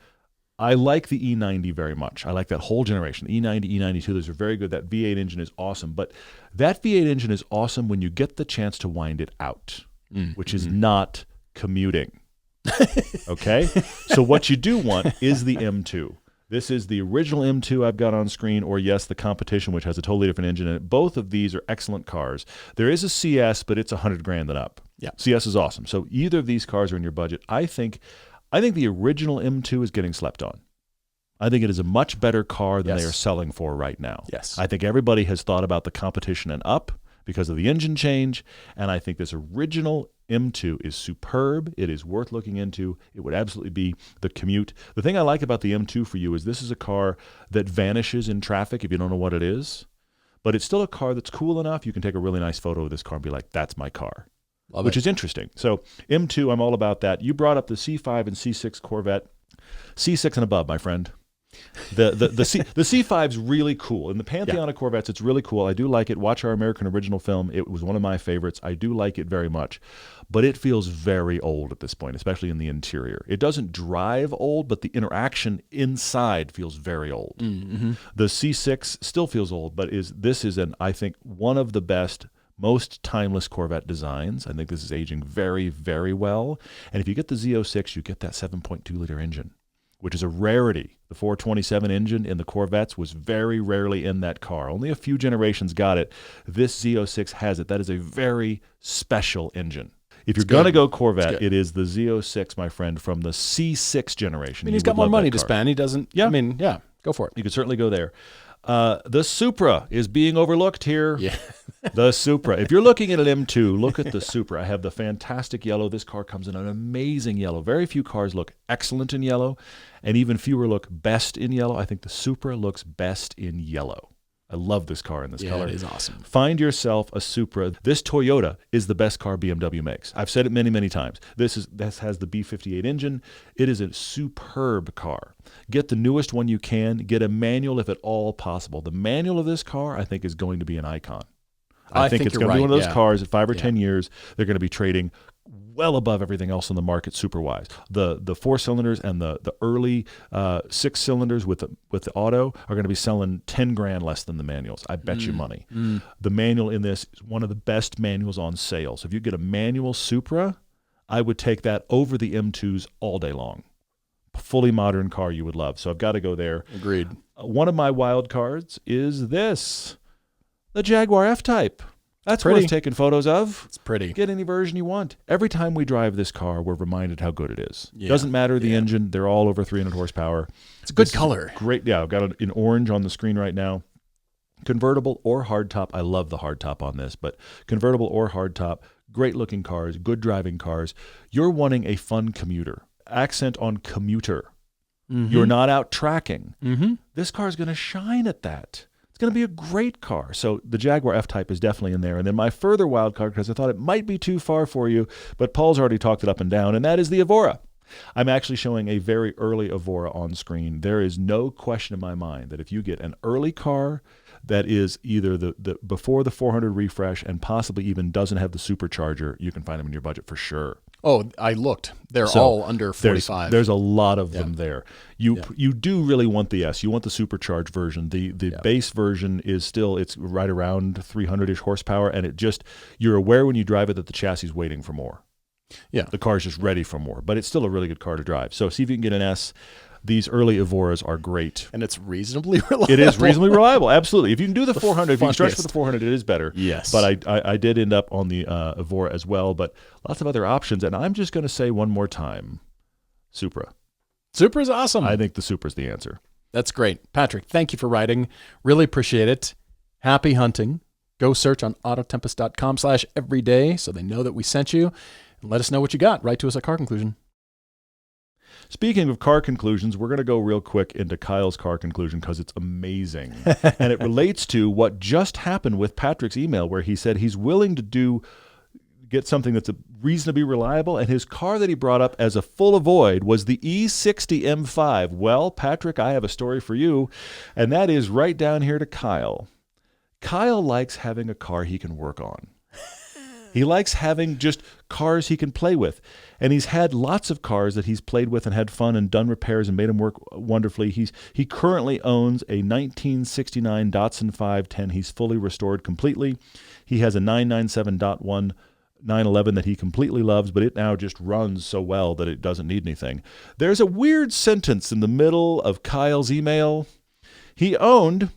I like the E90 very much. I like that whole generation. The E90, E92, those are very good. That V8 engine is awesome. But that V8 engine is awesome when you get the chance to wind it out, which is not commuting. Okay? So what you do want is the M2. This is the original M2 I've got on screen, or yes, the competition, which has a totally different engine in it. Both of these are excellent cars. There is a CS, but it's $100,000 and up. Yeah. CS is awesome. So either of these cars are in your budget. I think the original M2 is getting slept on. I think it is a much better car than Yes. they are selling for right now. Yes. I think everybody has thought about the competition and up because of the engine change, and I think this original M2 is superb. It is worth looking into. It would absolutely be the commute. The thing I like about the M2 for you is this is a car that vanishes in traffic if you don't know what it is, but it's still a car that's cool enough. You can take a really nice photo of this car and be like, that's my car, which is interesting. So M2, I'm all about that. You brought up the C5 and C6 Corvette. C6 and above, my friend. The C5's really cool. In the pantheon of Corvettes, it's really cool. I do like it. Watch our American original film. It was one of my favorites. I do like it very much. But it feels very old at this point, especially in the interior. It doesn't drive old, but the interaction inside feels very old. Mm-hmm. The C6 still feels old, but this is I think, one of the best, most timeless Corvette designs. I think this is aging very, very well. And if you get the Z06, you get that 7.2-liter engine, which is a rarity. The 427 engine in the Corvettes was very rarely in that car. Only a few generations got it. This Z06 has it. That is a very special engine. If you're going to go Corvette, it is the Z06, my friend, from the C6 generation. I mean, he's got more money to spend. He doesn't. Yeah. I mean, yeah, go for it. You could certainly go there. The Supra is being overlooked here. Yeah. The Supra. If you're looking at an M2, look at the Supra. I have the fantastic yellow. This car comes in an amazing yellow. Very few cars look excellent in yellow, and even fewer look best in yellow. I think the Supra looks best in yellow. I love this car in this color. It is awesome. Find yourself a Supra. This Toyota is the best car BMW makes. I've said it many, many times. This has the B58 engine. It is a superb car. Get the newest one you can. Get a manual if at all possible. The manual of this car, I think, is going to be an icon. I think it's going to be one of those cars at 5 or 10 years, they're going to be trading well above everything else in the market super-wise. The 4 cylinders and the early 6 cylinders with the auto are going to be selling 10 grand less than the manuals. I bet you money. The manual in this is one of the best manuals on sale. So if you get a manual Supra, I would take that over the M2s all day long. Fully modern car you would love. So I've got to go there. Agreed. One of my wild cards is this. The Jaguar F-Type. That's pretty. worth taking photos of. It's pretty. Get any version you want. Every time we drive this car, we're reminded how good it is. Yeah. Doesn't matter the engine. They're all over 300 horsepower. It's a good color. Great. Yeah, I've got it in orange on the screen right now. Convertible or hardtop. I love the hardtop on this, but convertible or hardtop, great looking cars, good driving cars. You're wanting a fun commuter. Accent on commuter. Mm-hmm. You're not out tracking. Mm-hmm. This car is going to shine at that. It's going to be a great car. So the Jaguar F-Type is definitely in there. And then my further wild card, because I thought it might be too far for you, but Paul's already talked it up and down, and that is the Evora. I'm actually showing a very early Evora on screen. There is no question in my mind that if you get an early car that is either the before the 400 refresh and possibly even doesn't have the supercharger, you can find them in your budget for sure. Oh, I looked. They're all under 45. There's a lot of them there. You do really want the S. You want the supercharged version. The base version is still, it's right around 300-ish horsepower, and you're aware when you drive it that the chassis is waiting for more. Yeah. The car's just ready for more, but it's still a really good car to drive. So see if you can get an S. These early Evoras are great. And it's reasonably reliable. It is reasonably reliable, absolutely. If you can do the 400, if you can stretch for the 400, it is better. Yes. But I did end up on the Evora as well, but lots of other options. And I'm just going to say one more time, Supra. Supra's awesome. I think the Supra's the answer. That's great. Patrick, thank you for writing. Really appreciate it. Happy hunting. Go search on autotempest.com/everyday so they know that we sent you. And let us know what you got. Write to us at Car Conclusion. Speaking of car conclusions, we're going to go real quick into Kyle's car conclusion because it's amazing. And it relates to what just happened with Patrick's email where he said he's willing to get something that's reasonably reliable, and his car that he brought up as a full avoid was the E60 M5. Well, Patrick, I have a story for you, and that is right down here to Kyle. Kyle likes having a car he can work on. He likes having just cars he can play with. And he's had lots of cars that he's played with and had fun and done repairs and made them work wonderfully. He currently owns a 1969 Datsun 510. He's fully restored completely. He has a 997.1 911 that he completely loves, but it now just runs so well that it doesn't need anything. There's a weird sentence in the middle of Kyle's email. He owned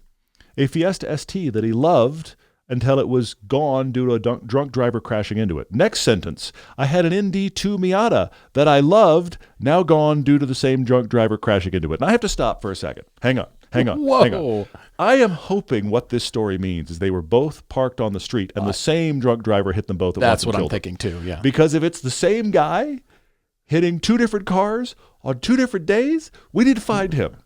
a Fiesta ST that he loved until it was gone due to a drunk driver crashing into it. Next sentence, I had an ND2 Miata that I loved, now gone due to the same drunk driver crashing into it. And I have to stop for a second. Hang on. Whoa. I am hoping what this story means is they were both parked on the street and the same drunk driver hit them both at once. That's what I'm thinking too, yeah. Because if it's the same guy hitting two different cars on two different days, we need to find him.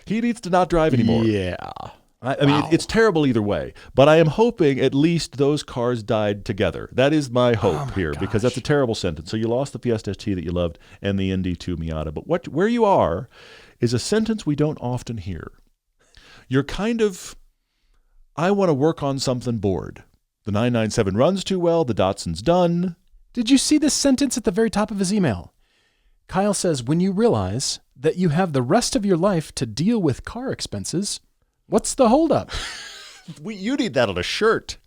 He needs to not drive anymore. Yeah. I mean, it's terrible either way, but I am hoping at least those cars died together. That is my hope here, because that's a terrible sentence. So you lost the Fiesta ST that you loved and the ND2 Miata. But where you are is a sentence we don't often hear. You're kind of, I want to work on something bored. The 997 runs too well. The Datsun's done. Did you see this sentence at the very top of his email? Kyle says, when you realize that you have the rest of your life to deal with car expenses, what's the holdup? You need that on a shirt.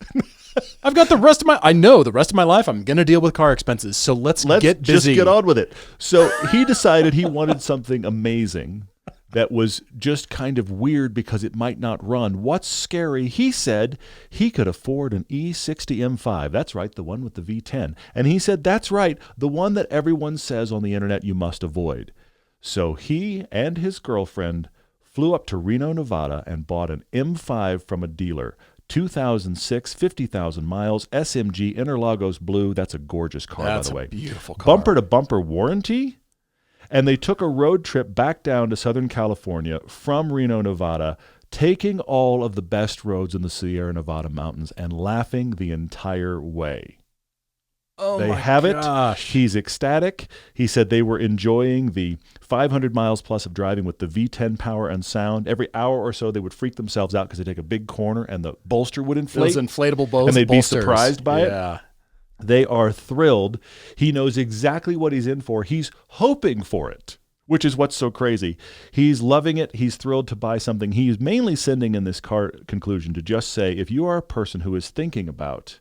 I've got the rest of my life I'm going to deal with car expenses. So let's get busy. Just get on with it. So he decided he wanted something amazing that was just kind of weird because it might not run. What's scary? He said he could afford an E60 M5. That's right, the one with the V10. And he said, that's right, the one that everyone says on the internet you must avoid. So he and his girlfriend flew up to Reno, Nevada, and bought an M5 from a dealer. 2006, 50,000 miles, SMG Interlagos Blue. That's a gorgeous car, by the way. That's a beautiful car. Bumper-to-bumper warranty. And they took a road trip back down to Southern California from Reno, Nevada, taking all of the best roads in the Sierra Nevada mountains and laughing the entire way. Oh, they my have gosh. it. He's ecstatic. He said they were enjoying the 500 miles plus of driving with the V10 power and sound. Every hour or so, they would freak themselves out because they'd take a big corner and the bolster would inflate. Those inflatable bolsters. And they'd be surprised by it. They are thrilled. He knows exactly what he's in for. He's hoping for it, which is what's so crazy. He's loving it. He's thrilled to buy something. He's mainly sending in this car conclusion to just say, if you are a person who is thinking about,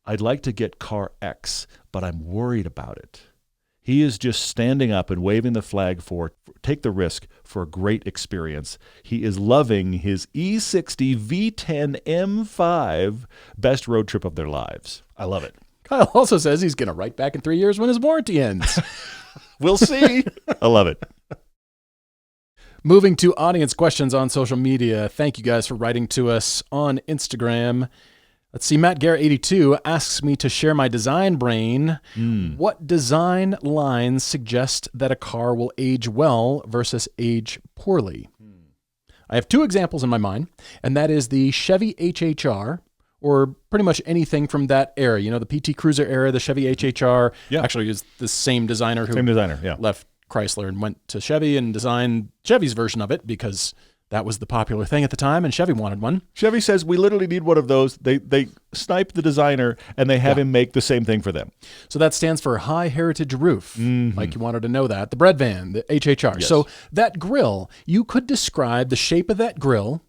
I'd like to get car X, but I'm worried about it. He is just standing up and waving the flag for take the risk for a great experience. He is loving his E60 V10 M5 best road trip of their lives. I love it. Kyle also says he's going to write back in 3 years when his warranty ends. We'll see. I love it. Moving to audience questions on social media. Thank you guys for writing to us on Instagram. Let's see. Matt Garrett 82 asks me to share my design brain. What design lines suggest that a car will age well versus age poorly? I have two examples in my mind, and that is the Chevy HHR, or pretty much anything from that era. You know, the PT Cruiser era, the Chevy HHR actually is the same designer who left Chrysler and went to Chevy and designed Chevy's version of it because that was the popular thing at the time, and Chevy wanted one. Chevy says, we literally need one of those. They snipe the designer, and they have him make the same thing for them. So that stands for High Heritage Roof. Like you wanted to know that. The bread van, the HHR. Yes. So that grill, you could describe the shape of that grill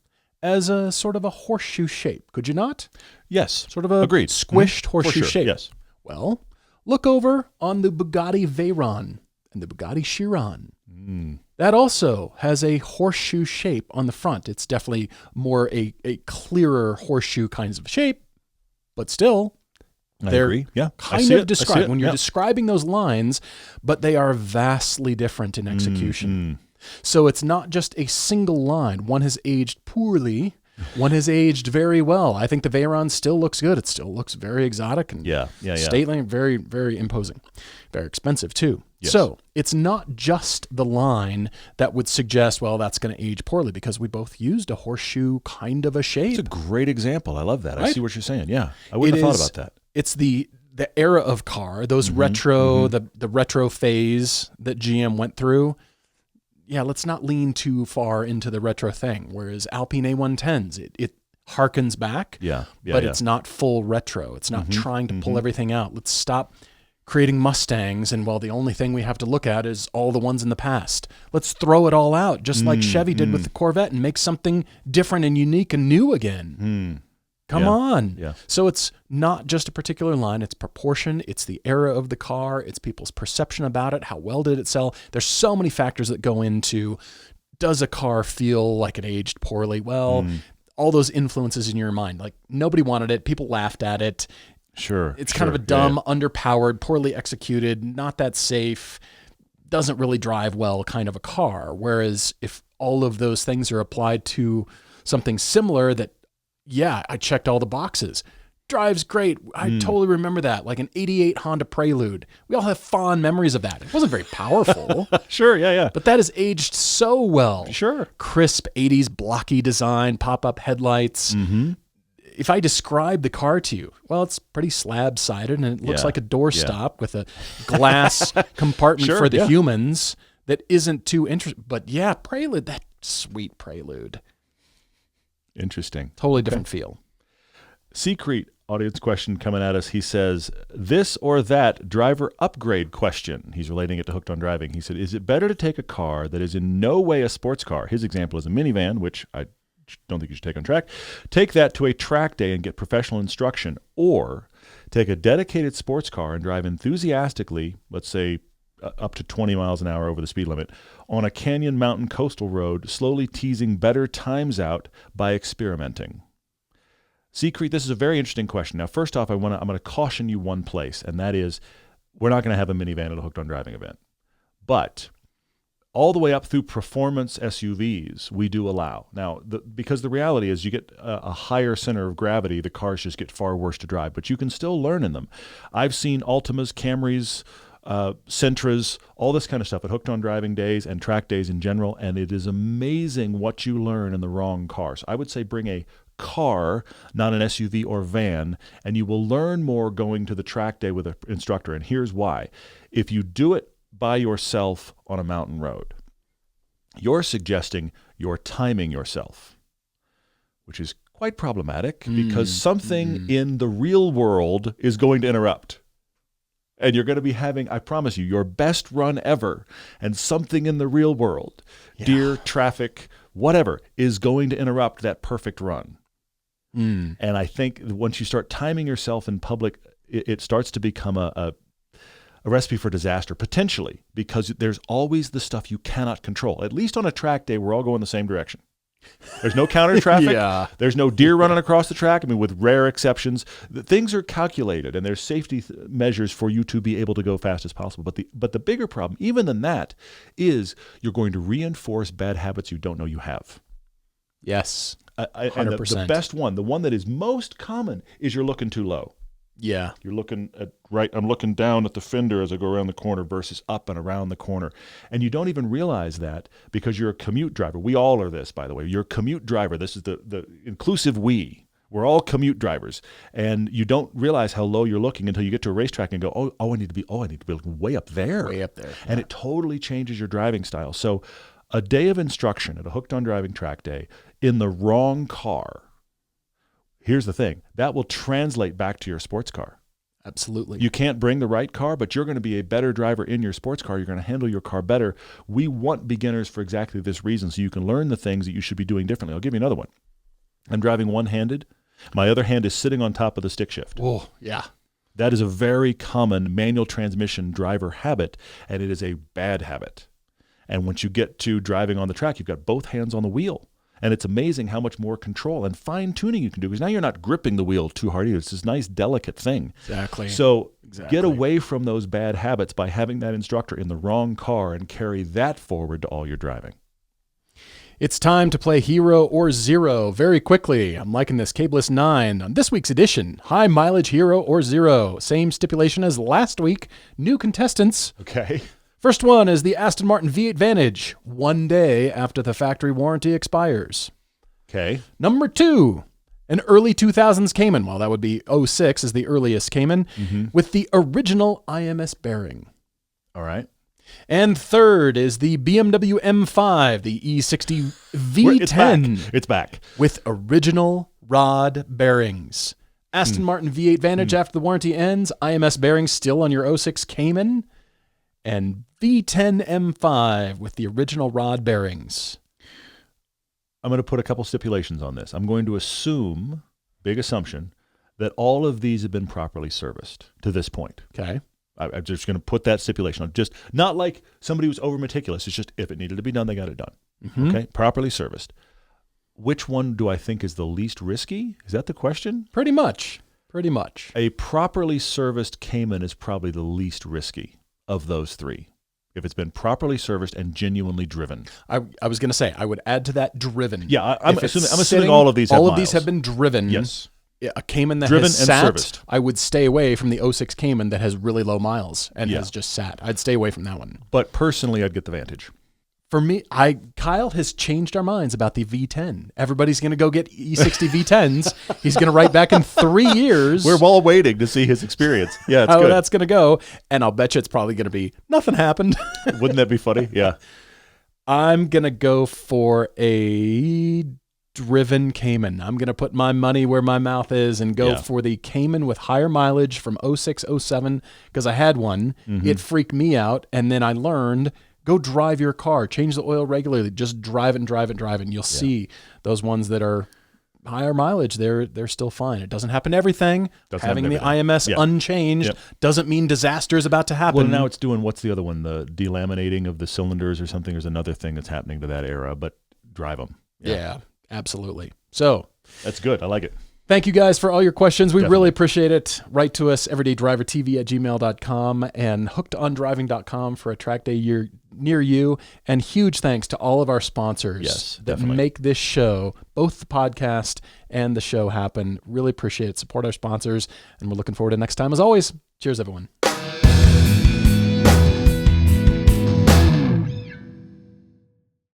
as a sort of a horseshoe shape, could you not? Yes. Sort of a squished horseshoe shape. Yes. Well, look over on the Bugatti Veyron and the Bugatti Chiron. That also has a horseshoe shape on the front. It's definitely more a clearer horseshoe kinds of shape, but still, they're kind of described when you're describing those lines, but they are vastly different in execution. So it's not just a single line. One has aged poorly. One has aged very well. I think the Veyron still looks good. It still looks very exotic and stately, very, very imposing. Very expensive too. Yes. So it's not just the line that would suggest, well, that's going to age poorly, because we both used a horseshoe kind of a shape. It's a great example. I love that. Right? I see what you're saying. Yeah. I wouldn't have thought about that. It's the era of car, those retro, the retro phase that GM went through. Yeah, let's not lean too far into the retro thing. Whereas Alpine A110s, it harkens back, but it's not full retro. It's not trying to pull everything out. Let's stop creating Mustangs, and the only thing we have to look at is all the ones in the past. Let's throw it all out, just like Chevy did with the Corvette, and make something different and unique and new again. Come on. Yeah. So it's not just a particular line. It's proportion. It's the era of the car. It's people's perception about it. How well did it sell? There's so many factors that go into, does a car feel like it aged poorly? Well, all those influences in your mind. Like nobody wanted it. People laughed at it. Sure. It's kind of a dumb, underpowered, poorly executed, not that safe, doesn't really drive well kind of a car. Whereas if all of those things are applied to something similar that, yeah, I checked all the boxes. Drives great. I totally remember that. Like an 88 Honda Prelude. We all have fond memories of that. It wasn't very powerful. Sure, yeah. But that has aged so well. Sure. Crisp 80s blocky design, pop-up headlights. Mm-hmm. If I describe the car to you, well, it's pretty slab-sided and it looks like a doorstop with a glass compartment for the humans that isn't too interesting. But yeah, Prelude, that sweet Prelude. Interesting. Totally different feel. Secret audience question coming at us. He says, this or that driver upgrade question. He's relating it to Hooked on Driving. He said, is it better to take a car that is in no way a sports car? His example is a minivan, which I don't think you should take on track. Take that to a track day and get professional instruction. Or take a dedicated sports car and drive enthusiastically, let's say up to 20 miles an hour over the speed limit, on a canyon mountain coastal road, slowly teasing better times out by experimenting. Secret, this is a very interesting question. Now, first off, I'm going to caution you one place, and that is we're not going to have a minivan at a Hooked on Driving event. But all the way up through performance SUVs, we do allow. Now, because the reality is you get a higher center of gravity, the cars just get far worse to drive, but you can still learn in them. I've seen Altimas, Camrys, Sentras, all this kind of stuff at Hooked on Driving days and track days in general, and it is amazing what you learn in the wrong cars. I would say bring a car, not an SUV or van, and you will learn more going to the track day with an instructor. And here's why. If you do it by yourself on a mountain road, you're suggesting you're timing yourself, which is quite problematic because something in the real world is going to interrupt. And you're going to be having, I promise you, your best run ever, and something in the real world, deer, traffic, whatever, is going to interrupt that perfect run. And I think once you start timing yourself in public, it starts to become a recipe for disaster, potentially, because there's always the stuff you cannot control. At least on a track day, we're all going the same direction. There's no counter traffic. There's no deer running across the track. I mean, with rare exceptions, things are calculated, and there's safety measures for you to be able to go fast as possible. But the bigger problem, even than that, is you're going to reinforce bad habits you don't know you have. Yes, 100%. And the best one, the one that is most common, is you're looking too low. Yeah. You're looking at right. I'm looking down at the fender as I go around the corner versus up and around the corner. And you don't even realize that because you're a commute driver. We all are this, by the way. You're a commute driver. This is the inclusive we. We're all commute drivers. And you don't realize how low you're looking until you get to a racetrack and go, I need to be looking way up there. Way up there. Yeah. And it totally changes your driving style. So a day of instruction at a Hooked on Driving track day in the wrong car, here's the thing, that will translate back to your sports car. Absolutely. You can't bring the right car, but you're going to be a better driver in your sports car. You're going to handle your car better. We want beginners for exactly this reason, so you can learn the things that you should be doing differently. I'll give you another one. I'm driving one-handed. My other hand is sitting on top of the stick shift. Oh, yeah. That is a very common manual transmission driver habit, and it is a bad habit. And once you get to driving on the track, you've got both hands on the wheel. And it's amazing how much more control and fine-tuning you can do, because now you're not gripping the wheel too hard either. It's this nice, delicate thing. Exactly. So get away from those bad habits by having that instructor in the wrong car and carry that forward to all your driving. It's time to play Hero or Zero very quickly. I'm liking this. Cabeless 9 on this week's edition. High mileage Hero or Zero. Same stipulation as last week. New contestants. Okay. First one is the Aston Martin V8 Vantage, 1 day after the factory warranty expires. Okay. Number 2, an early 2000s Cayman. Well, that would be 06 is the earliest Cayman, with the original IMS bearing. All right. And third is the BMW M5, the E60 V10. It's back. With original rod bearings. Aston Martin V8 Vantage after the warranty ends, IMS bearings still on your 06 Cayman, and V10 M5 with the original rod bearings. I'm going to put a couple stipulations on this. I'm going to assume, big assumption, that all of these have been properly serviced to this point. Okay. I'm just going to put that stipulation on. Just not like somebody was over meticulous. It's just if it needed to be done, they got it done. Okay, properly serviced. which one do I think is the least risky? Is that the question? Pretty much. Pretty much. A properly serviced Cayman is probably the least risky of those three, if it's been properly serviced and genuinely driven. I was going to say, I would add to that driven. Yeah, I'm assuming all of these have all miles. of these have been driven. Yes. A Cayman that Driven has and sat, serviced. I would stay away from the 06 Cayman that has really low miles and Yeah. has just sat. I'd stay away from that one. But personally, I'd get the Vantage. For me, Kyle has changed our minds about the V10. Everybody's going to go get E60 V10s. He's going to write back in 3 years. We're all waiting to see his experience. Yeah, it's how good. that's going to go. And I'll bet you it's probably going to be nothing happened. Wouldn't that be funny? Yeah. I'm going to go for a driven Cayman. I'm going to put my money where my mouth is and go for the Cayman with higher mileage from 06, 07, because I had one. Mm-hmm. It freaked me out. And then I learned, go drive your car, change the oil regularly, just drive it and drive it and drive it. And you'll see those ones that are higher mileage, they're still fine. It doesn't happen to everything. Having the IMS unchanged doesn't mean disaster is about to happen. Well, now it's doing, what's the other one? The delaminating of the cylinders or something. There's another thing that's happening to that era, but drive them. Yeah, absolutely. So that's good. I like it. Thank you guys for all your questions. We really appreciate it. Write to us, everydaydrivertv@gmail.com and hookedondriving.com for a track day near you. And huge thanks to all of our sponsors that make this show, both the podcast and the show, happen. Really appreciate it. Support our sponsors, and we're looking forward to next time. As always, cheers, everyone.